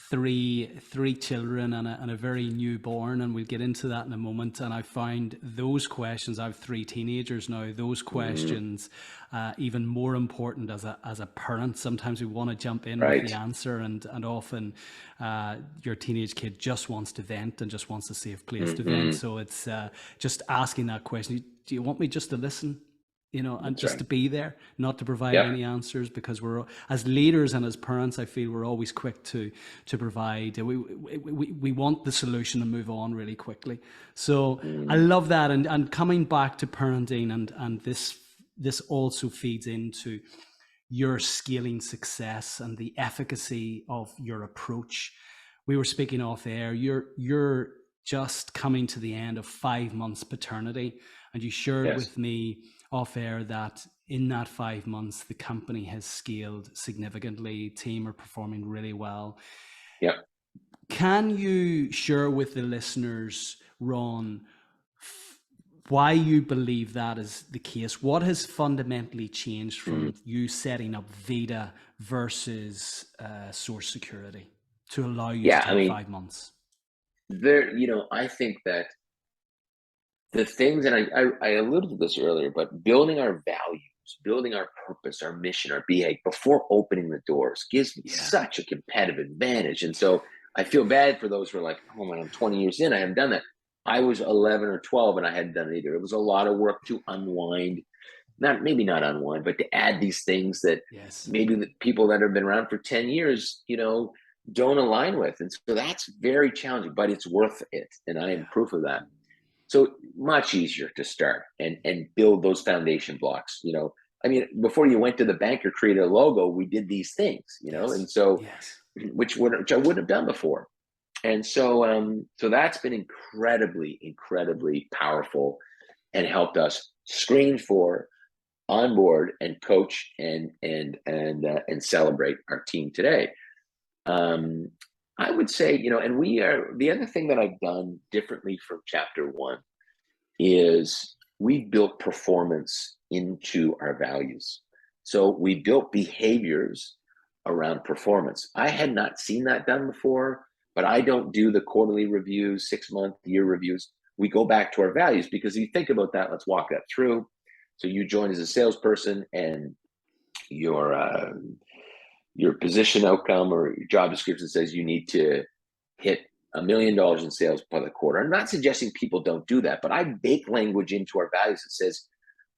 three children and a very newborn, and we'll get into that in a moment. And I find those questions, I have three teenagers now, those Mm, questions even more important as a parent. Sometimes we want to jump in with the right. answer, and often your teenage kid just wants to vent and just wants a safe place to vent. Hmm. So it's just asking that question: do you want me just to listen? and That's just right. to be there, not to provide Yep. any answers, because we're, as leaders and as parents, I feel we're always quick to provide. We want the solution and move on really quickly. So I Mm, love that, and coming back to parenting, and this also feeds into your scaling success and the efficacy of your approach. We were speaking off air. You're just coming to the end of 5 months paternity, and you shared yes. with me off air that in that 5 months the company has scaled significantly. Team are performing really well. Yep. Can you share with the listeners, Ron, why you believe that is the case? What has fundamentally changed Mm. from you setting up Vita versus Source Security to allow you to Yeah. I take mean, 5 months? I think that the things, and I alluded to this earlier, but building our values, building our purpose, our mission, our behavior before opening the doors gives me Yeah. such a competitive advantage. And so I feel bad for those who are like, oh man, I'm 20 years in, I haven't done that. I was 11 or 12 and I hadn't done it either. It was a lot of work to unwind, maybe not unwind, but to add these things that Yes. maybe the people that have been around for 10 years, don't align with. And so that's very challenging, but it's worth it. And I am Yeah. proof of that. So much easier to start and build those foundation blocks. I mean, before you went to the bank or created a logo, we did these things, Yes. and so Yes. which I wouldn't have done before. And so that's been incredibly, incredibly powerful and helped us screen for, onboard, and coach and celebrate our team today. Um, I would say, and the other thing that I've done differently from chapter one is we built performance into our values. So we built behaviors around performance. I had not seen that done before, but I don't do the quarterly reviews, 6-month, year reviews. We go back to our values, because if you think about that, let's walk that through. So you join as a salesperson, and your position outcome or your job description says you need to hit $1 million in sales by the quarter. I'm not suggesting people don't do that, but I bake language into our values that says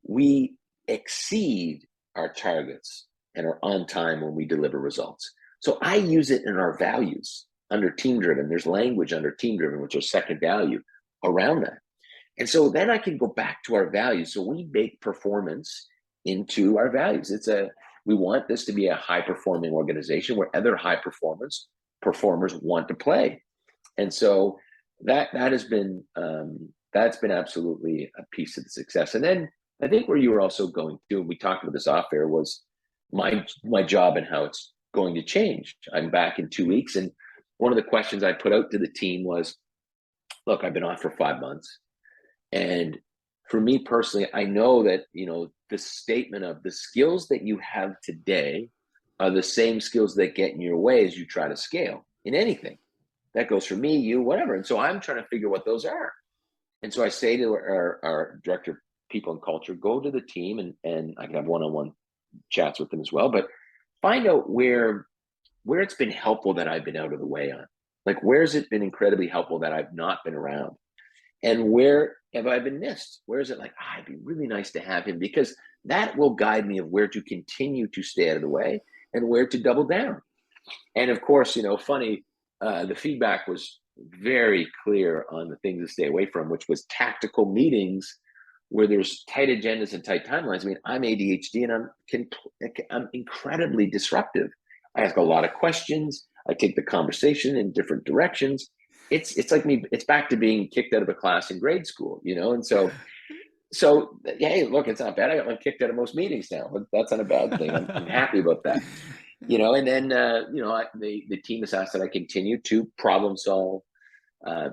we exceed our targets and are on time when we deliver results. So I use it in our values under team driven. There's language under team driven, which are second value, around that. And so then I can go back to our values. So we bake performance into our values. We want this to be a high performing organization where other high performers want to play. And so that has been that's been absolutely a piece of the success. And then I think where you were also going to, and we talked about this off air, was my job and how it's going to change. I'm back in 2 weeks, and one of the questions I put out to the team was, look, I've been off for 5 months, and for me personally, I know that the statement of the skills that you have today are the same skills that get in your way as you try to scale in anything. That goes for me, you, whatever. And so I'm trying to figure what those are. And so I say to our director of people and culture, go to the team, and I can have one-on-one chats with them as well, but find out where it's been helpful that I've been out of the way on. Like, where's it been incredibly helpful that I've not been around? And where have I been missed? Where is it like, it'd be really nice to have him, because that will guide me of where to continue to stay out of the way and where to double down. And of course, funny, the feedback was very clear on the things to stay away from, which was tactical meetings where there's tight agendas and tight timelines. I mean, I'm ADHD and I'm incredibly disruptive. I ask a lot of questions. I take the conversation in different directions. It's like me. It's back to being kicked out of a class in grade school, And so hey, look, it's not bad. I got kicked out of most meetings now, but that's not a bad thing. I'm happy about that. And then the team has asked that I continue to problem solve,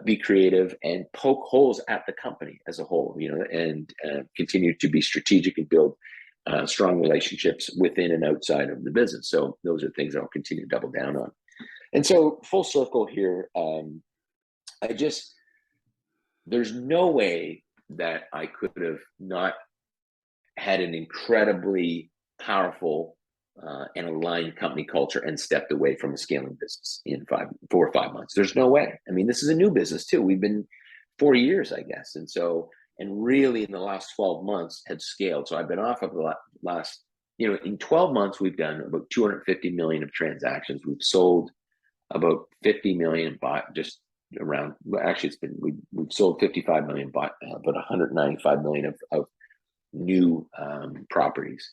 be creative, and poke holes at the company as a whole, and continue to be strategic and build strong relationships within and outside of the business. So those are things that I'll continue to double down on. And so, full circle here, there's no way that I could have not had an incredibly powerful and aligned company culture and stepped away from a scaling business in 4 or 5 months. There's no way. I mean, this is a new business too. We've been 4 years, I guess. And so and really in the last 12 months had scaled. So I've been off of the last, in 12 months, we've done about 250 million of transactions. We've sold about 50 million, just around, actually it's been, we've sold 55 million, about 195 million of new properties.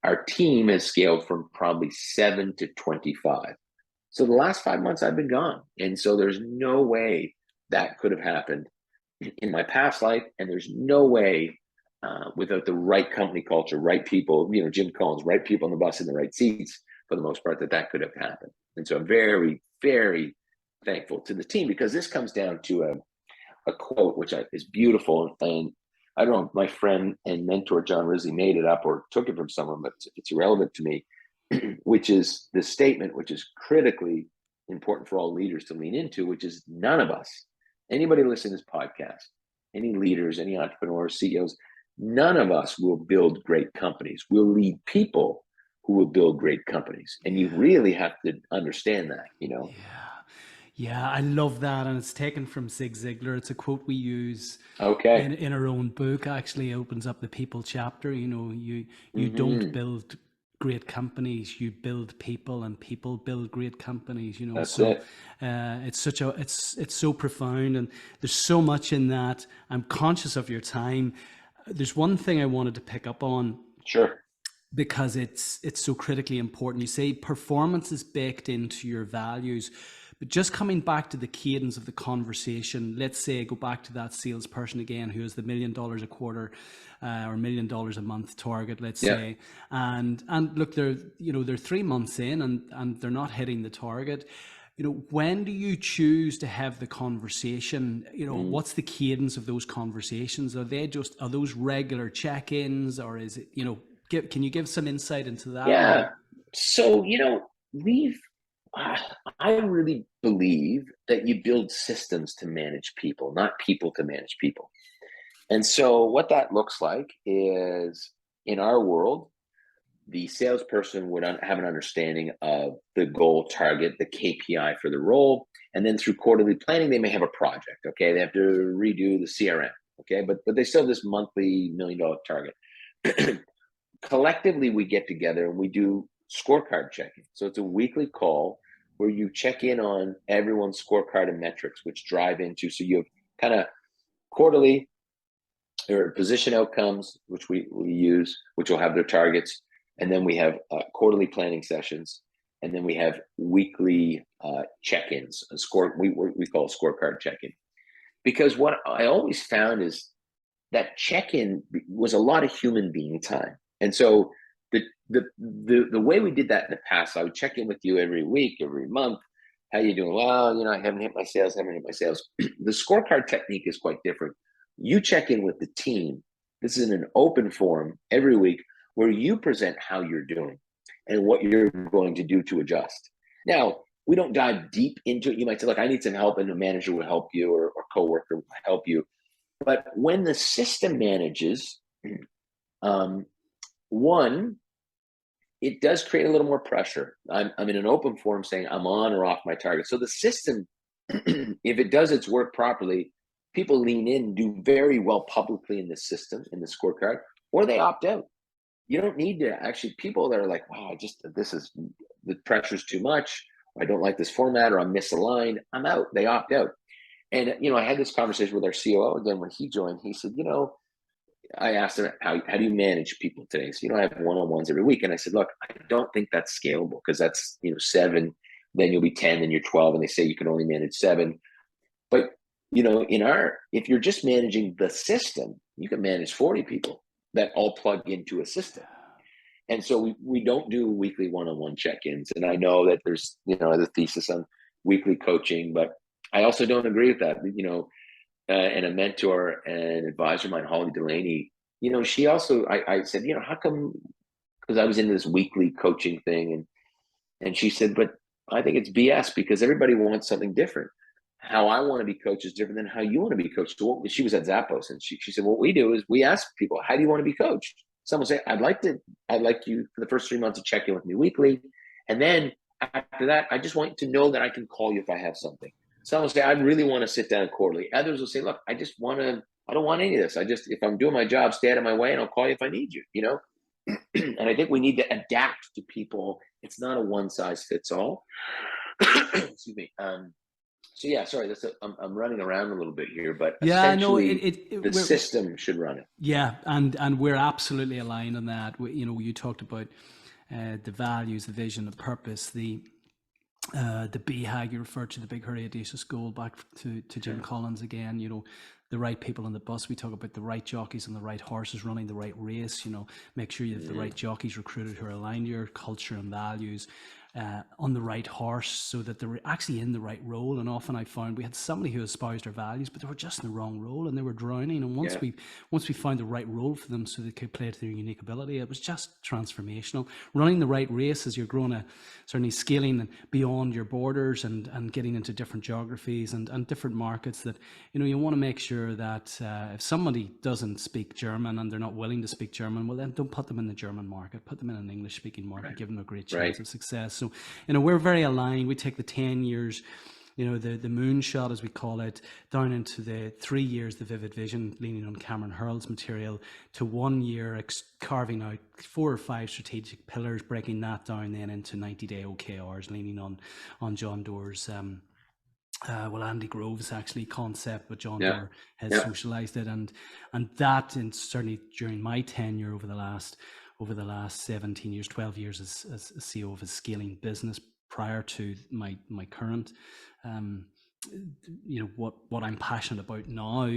Our team has scaled from probably 7 to 25. So the last 5 months I've been gone. And so there's no way that could have happened in my past life. And there's no way without the right company culture, right people, Jim Collins, right people on the bus in the right seats, for the most part, that could have happened. And so I'm very, very thankful to the team, because this comes down to a quote, which is beautiful. And I don't know if my friend and mentor, John Rizzi, made it up or took it from someone, but it's irrelevant to me, which is the statement, which is critically important for all leaders to lean into, which is none of us, anybody listening to this podcast, any leaders, any entrepreneurs, CEOs, none of us will build great companies. We'll lead people who will build great companies. And you really have to understand that, Yeah. Yeah, I love that. And it's taken from Zig Ziglar. It's a quote we use Okay. in our own book. Actually opens up the people chapter. You don't build great companies, you build people, and people build great companies. That's So it. it's so profound, and there's so much in that. I'm conscious of your time. There's one thing I wanted to pick up on, Sure. because it's so critically important. You say performance is baked into your values, but just coming back to the cadence of the conversation, let's say go back to that salesperson again who has the $1 million a quarter or $1 million a month target, let's say, and look, they're 3 months in and they're not hitting the target. When do you choose to have the conversation? What's the cadence of those conversations? Are those regular check-ins, or is it, can you give some insight into that? Yeah. So, I really believe that you build systems to manage people, not people to manage people. And so what that looks like is, in our world, the salesperson would have an understanding of the goal, target, the KPI for the role. And then through quarterly planning, they may have a project. Okay. They have to redo the CRM. Okay. But they still have this monthly $1 million target. Collectively, we get together and we do scorecard checking. So it's a weekly call where you check in on everyone's scorecard and metrics, which drive into, so you have kind of quarterly or position outcomes, which we use, which will have their targets. And then we have quarterly planning sessions. And then we have weekly check-ins, we call a scorecard check-in. Because what I always found is that check-in was a lot of human being time. And so the way we did that in the past, I would check in with you every week, every month. How you doing? Well, I haven't hit my sales, The scorecard technique is quite different. You check in with the team. This is in an open forum every week where you present how you're doing and what you're going to do to adjust. Now, we don't dive deep into it. You might say, look, I need some help, and a manager will help you, or coworker will help you. But when the system manages, one, it does create a little more pressure. I'm in an open forum saying I'm on or off my target. So the system, if it does its work properly, people lean in, do very well publicly in the system, in the scorecard, or they opt out. You don't need to actually, people that are like, wow, the pressure's too much. I don't like this format, or I'm misaligned. I'm out. They opt out. And, I had this conversation with our COO again when he joined. He said, I asked him, how do you manage people today? So, I have one-on-ones every week. And I said, look, I don't think that's scalable, because that's, 7, then you'll be 10, then you're 12. And they say you can only manage 7. But, if you're just managing the system, you can manage 40 people that all plug into a system. And so we don't do weekly one-on-one check-ins. And I know that there's, the thesis on weekly coaching, but I also don't agree with that. And a mentor and advisor of mine, Holly Delaney, she also, I said, how come, because I was into this weekly coaching thing. And she said, but I think it's BS, because everybody wants something different. How I want to be coached is different than how you want to be coached. So she was at Zappos, and she said, what we do is we ask people, how do you want to be coached? Someone say, I'd like you for the first 3 months to check in with me weekly. And then after that, I just want to know that I can call you if I have something. Some will say, I really want to sit down quarterly. Others will say, look, I just want to I don't want any of this. If I'm doing my job, stay out of my way and I'll call you if I need you, you know? And I think we need to adapt to people. It's not a one size fits all. Excuse me. So yeah, sorry, I'm running around a little bit here, but Yeah, no, essentially the system should run it. Yeah, and we're absolutely aligned on that. You know, you talked about the values, the vision, the purpose, the BHAG you referred to, the Big Hurry Audacious Goal, back to Jim Collins again. You know, the right people on the bus. We talk about the right jockeys and the right horses running the right race. You know, make sure you have the right jockeys recruited who are aligned to your culture and values. On the right horse, so that they're actually in the right role. And often I found we had somebody who espoused our values, but they were just in the wrong role and they were drowning. And once we found the right role for them so they could play to their unique ability, it was just transformational. Running the right race as you're growing, certainly scaling beyond your borders and getting into different geographies and different markets, that, you know, you want to make sure that if somebody doesn't speak German and they're not willing to speak German, well, then don't put them in the German market, put them in an English speaking market, give them a great chance of success. So, you know, we're very aligned. We take the 10 years, you know, the moonshot, as we call it, down into the 3 years, the vivid vision, leaning on Cameron Hurl's material, to 1 year, carving out 4 or 5 strategic pillars, breaking that down then into 90-day OKRs, leaning on John Doerr's, Andy Grove's actually concept, but John Doerr has socialized it. And that, and certainly during my tenure over the last 17 years, 12 years as CEO of a scaling business, prior to my current, you know, what I'm passionate about now,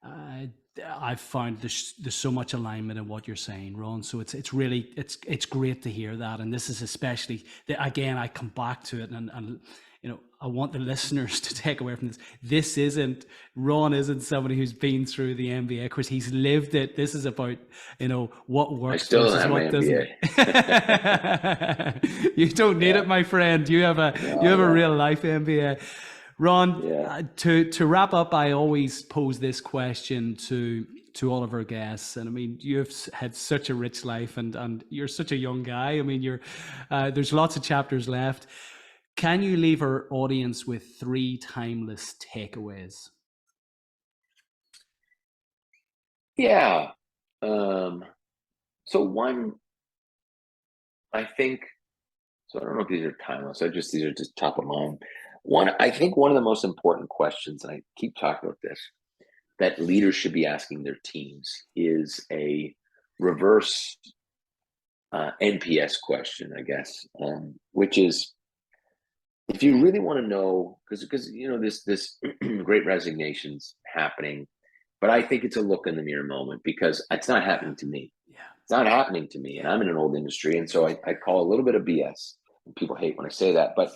I've found there's so much alignment in what you're saying, Ron. So it's really great to hear that. And this is especially, again, I come back to it, and you know, I want the listeners to take away from this. Ron isn't somebody who's been through the MBA course. He's lived it. This is about, you know, what works versus what doesn't. You don't need it, my friend. You have a real life MBA. Ron, to wrap up, I always pose this question to all of our guests. And I mean, you've had such a rich life, and you're such a young guy. I mean, there's lots of chapters left. Can you leave our audience with 3 timeless takeaways? Yeah. So one, I think, so I don't know if these are timeless. These are just top of mind. One, I think one of the most important questions, and I keep talking about this, that leaders should be asking their teams is a reverse NPS question, I guess, which is, if you really want to know, because you know, this great resignation's happening, but I think it's a look in the mirror moment, because it's not happening to me. It's not happening to me, and I'm in an old industry, and so I call a little bit of BS. And people hate when I say that, but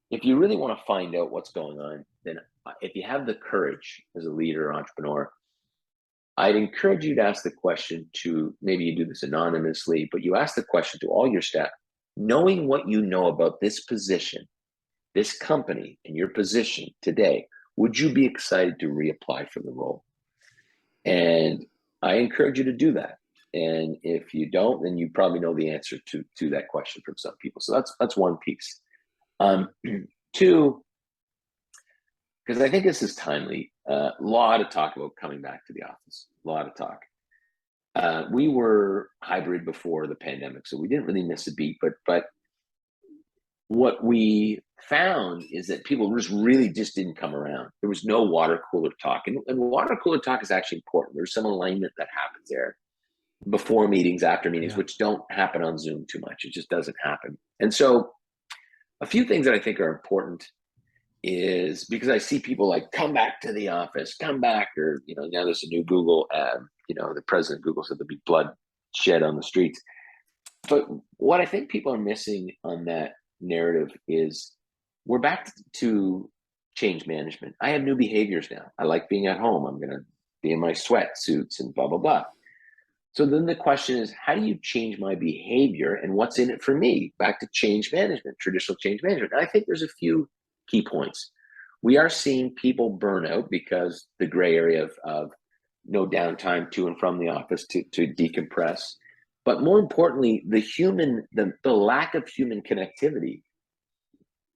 if you really want to find out what's going on, then if you have the courage as a leader or entrepreneur, I'd encourage you to ask the question to, maybe you do this anonymously, but you ask the question to all your staff, knowing what you know about this position, this company, and your position today, would you be excited to reapply for the role? And I encourage you to do that. And if you don't, then you probably know the answer to that question from some people. So that's one piece. 2, because I think this is timely, a lot of talk about coming back to the office, a lot of talk. We were hybrid before the pandemic, so we didn't really miss a beat, but what we found is that people really just didn't come around. There was no water cooler talk, and water cooler talk is actually important. There's some alignment that happens there before meetings, after meetings, which don't happen on Zoom too much. It just doesn't happen. And so a few things that I think are important is, because I see people like, come back to the office, come back, or, you know, now there's a new Google ad, you know, the president of Google said there'll be blood shed on the streets. But what I think people are missing on that narrative is, we're back to change management. I have new behaviors now. I like being at home. I'm going to be in my sweatsuits and blah, blah, blah. So then the question is, how do you change my behavior, and what's in it for me? Back to change management, traditional change management. And I think there's a few key points. We are seeing people burn out because the gray area of no downtime to and from the office to decompress. But more importantly, the lack of human connectivity,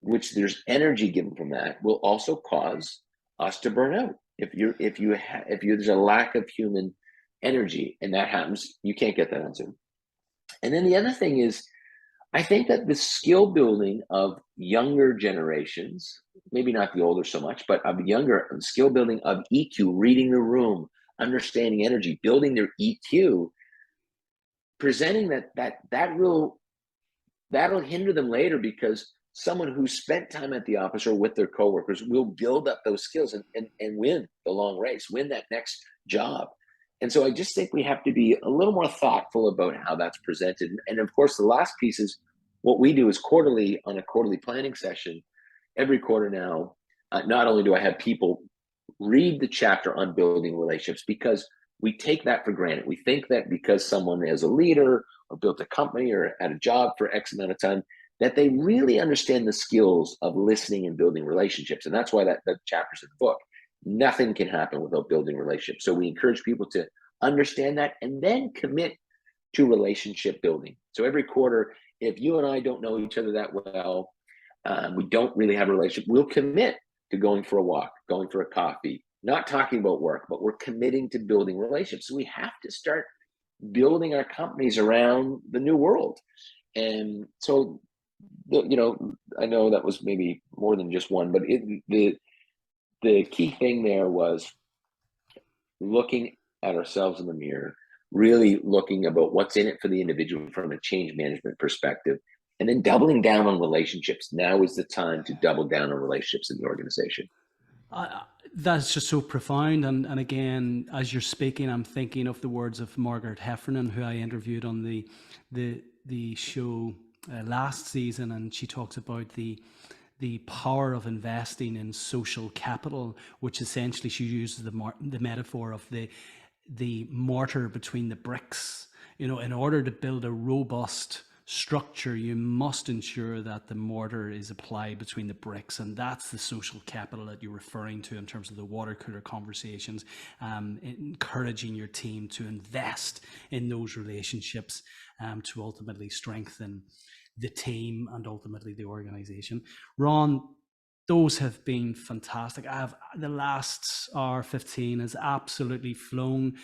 which there's energy given from that, will also cause us to burn out. if there's a lack of human energy, and that happens, you can't get that on Zoom. And then the other thing is, I think that the skill building of younger generations, maybe not the older so much, but of younger skill building of EQ, reading the room, understanding energy, building their EQ, presenting that'll hinder them later, because someone who spent time at the office or with their coworkers will build up those skills and win the long race, win that next job. And so I just think we have to be a little more thoughtful about how that's presented. And of course, the last piece is what we do is quarterly, on a quarterly planning session, every quarter now, not only do I have people read the chapter on building relationships, because we take that for granted. We think that because someone is a leader or built a company or had a job for X amount of time, that they really understand the skills of listening and building relationships. And that's why that chapter's in the book. Nothing can happen without building relationships. So we encourage people to understand that and then commit to relationship building. So every quarter, if you and I don't know each other that well, we don't really have a relationship, we'll commit to going for a walk, going for a coffee, not talking about work, but we're committing to building relationships. So we have to start building our companies around the new world. And so, I know that was maybe more than just one, but the key thing there was looking at ourselves in the mirror, really looking about what's in it for the individual from a change management perspective, and then doubling down on relationships. Now is the time to double down on relationships in the organization. That's just so profound. And again, as you're speaking, I'm thinking of the words of Margaret Heffernan, who I interviewed on the show last season, and she talks about the power of investing in social capital, which essentially she uses the metaphor of the mortar between the bricks. In order to build a robust structure, you must ensure that the mortar is applied between the bricks, and that's the social capital that you're referring to in terms of the water cooler conversations, encouraging your team to invest in those relationships to ultimately strengthen the team and ultimately the organization. Ron, those have been fantastic. The last hour 15 has absolutely flown.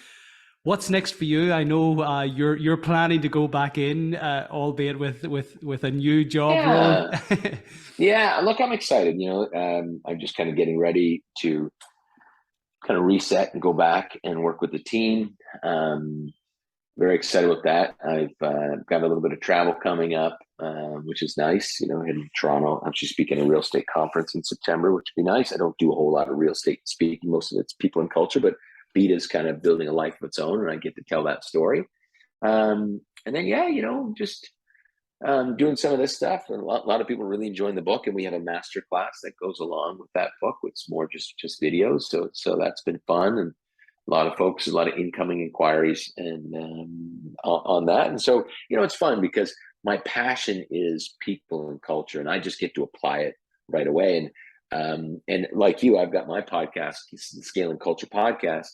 What's next for you? I know you're planning to go back in, albeit with a new job role. Yeah, look, I'm excited. I'm just kind of getting ready to kind of reset and go back and work with the team. Very excited with that. I've got a little bit of travel coming up, which is nice. In Toronto, I'm actually speaking at a real estate conference in September, which would be nice. I don't do a whole lot of real estate speaking. Most of it's people and culture, but Beta's kind of building a life of its own, and I get to tell that story. And then, just doing some of this stuff. And a lot of people really enjoying the book, and we have a master class that goes along with that book. It's more just videos. So that's been fun, and a lot of folks, a lot of incoming inquiries and on that. And so, it's fun because my passion is people and culture, and I just get to apply it right away. And like you, I've got my podcast, the Scale and Culture Podcast.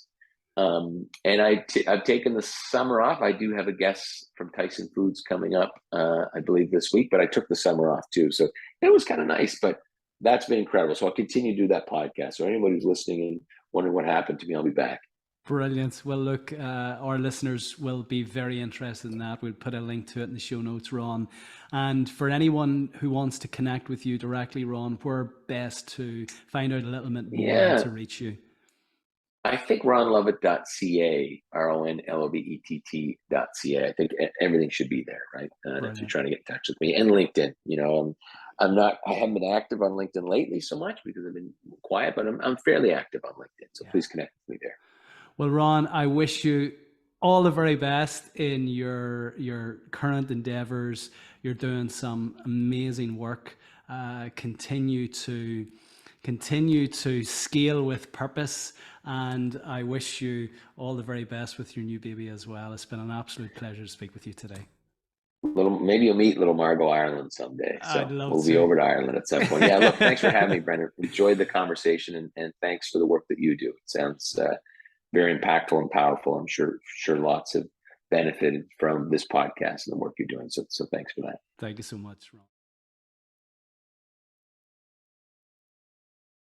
And I've taken the summer off. I do have a guest from Tyson Foods coming up, I believe this week, but I took the summer off too. So it was kind of nice, but that's been incredible. So I'll continue to do that podcast. So anybody who's listening and wondering what happened to me, I'll be back. Brilliant. Well, look, our listeners will be very interested in that. We'll put a link to it in the show notes, Ron. And for anyone who wants to connect with you directly, Ron, where best to find out a little bit more to reach you? I think ronlovett.ca, ronlovett.ca. I think everything should be there, right? If you're trying to get in touch with me, and LinkedIn, I haven't been active on LinkedIn lately so much because I've been quiet, but I'm fairly active on LinkedIn. So please connect with me there. Well, Ron, I wish you all the very best in your current endeavors. You're doing some amazing work. Continue to scale with purpose, and I wish you all the very best with your new baby as well. It's been an absolute pleasure to speak with you today. Maybe you'll meet little Margot Ireland someday. So we'll be over to Ireland at some point. Yeah, look, thanks for having me, Brendan. Enjoyed the conversation, and thanks for the work that you do. It sounds very impactful and powerful. I'm sure lots have benefited from this podcast and the work you're doing. So thanks for that. Thank you so much, Ron.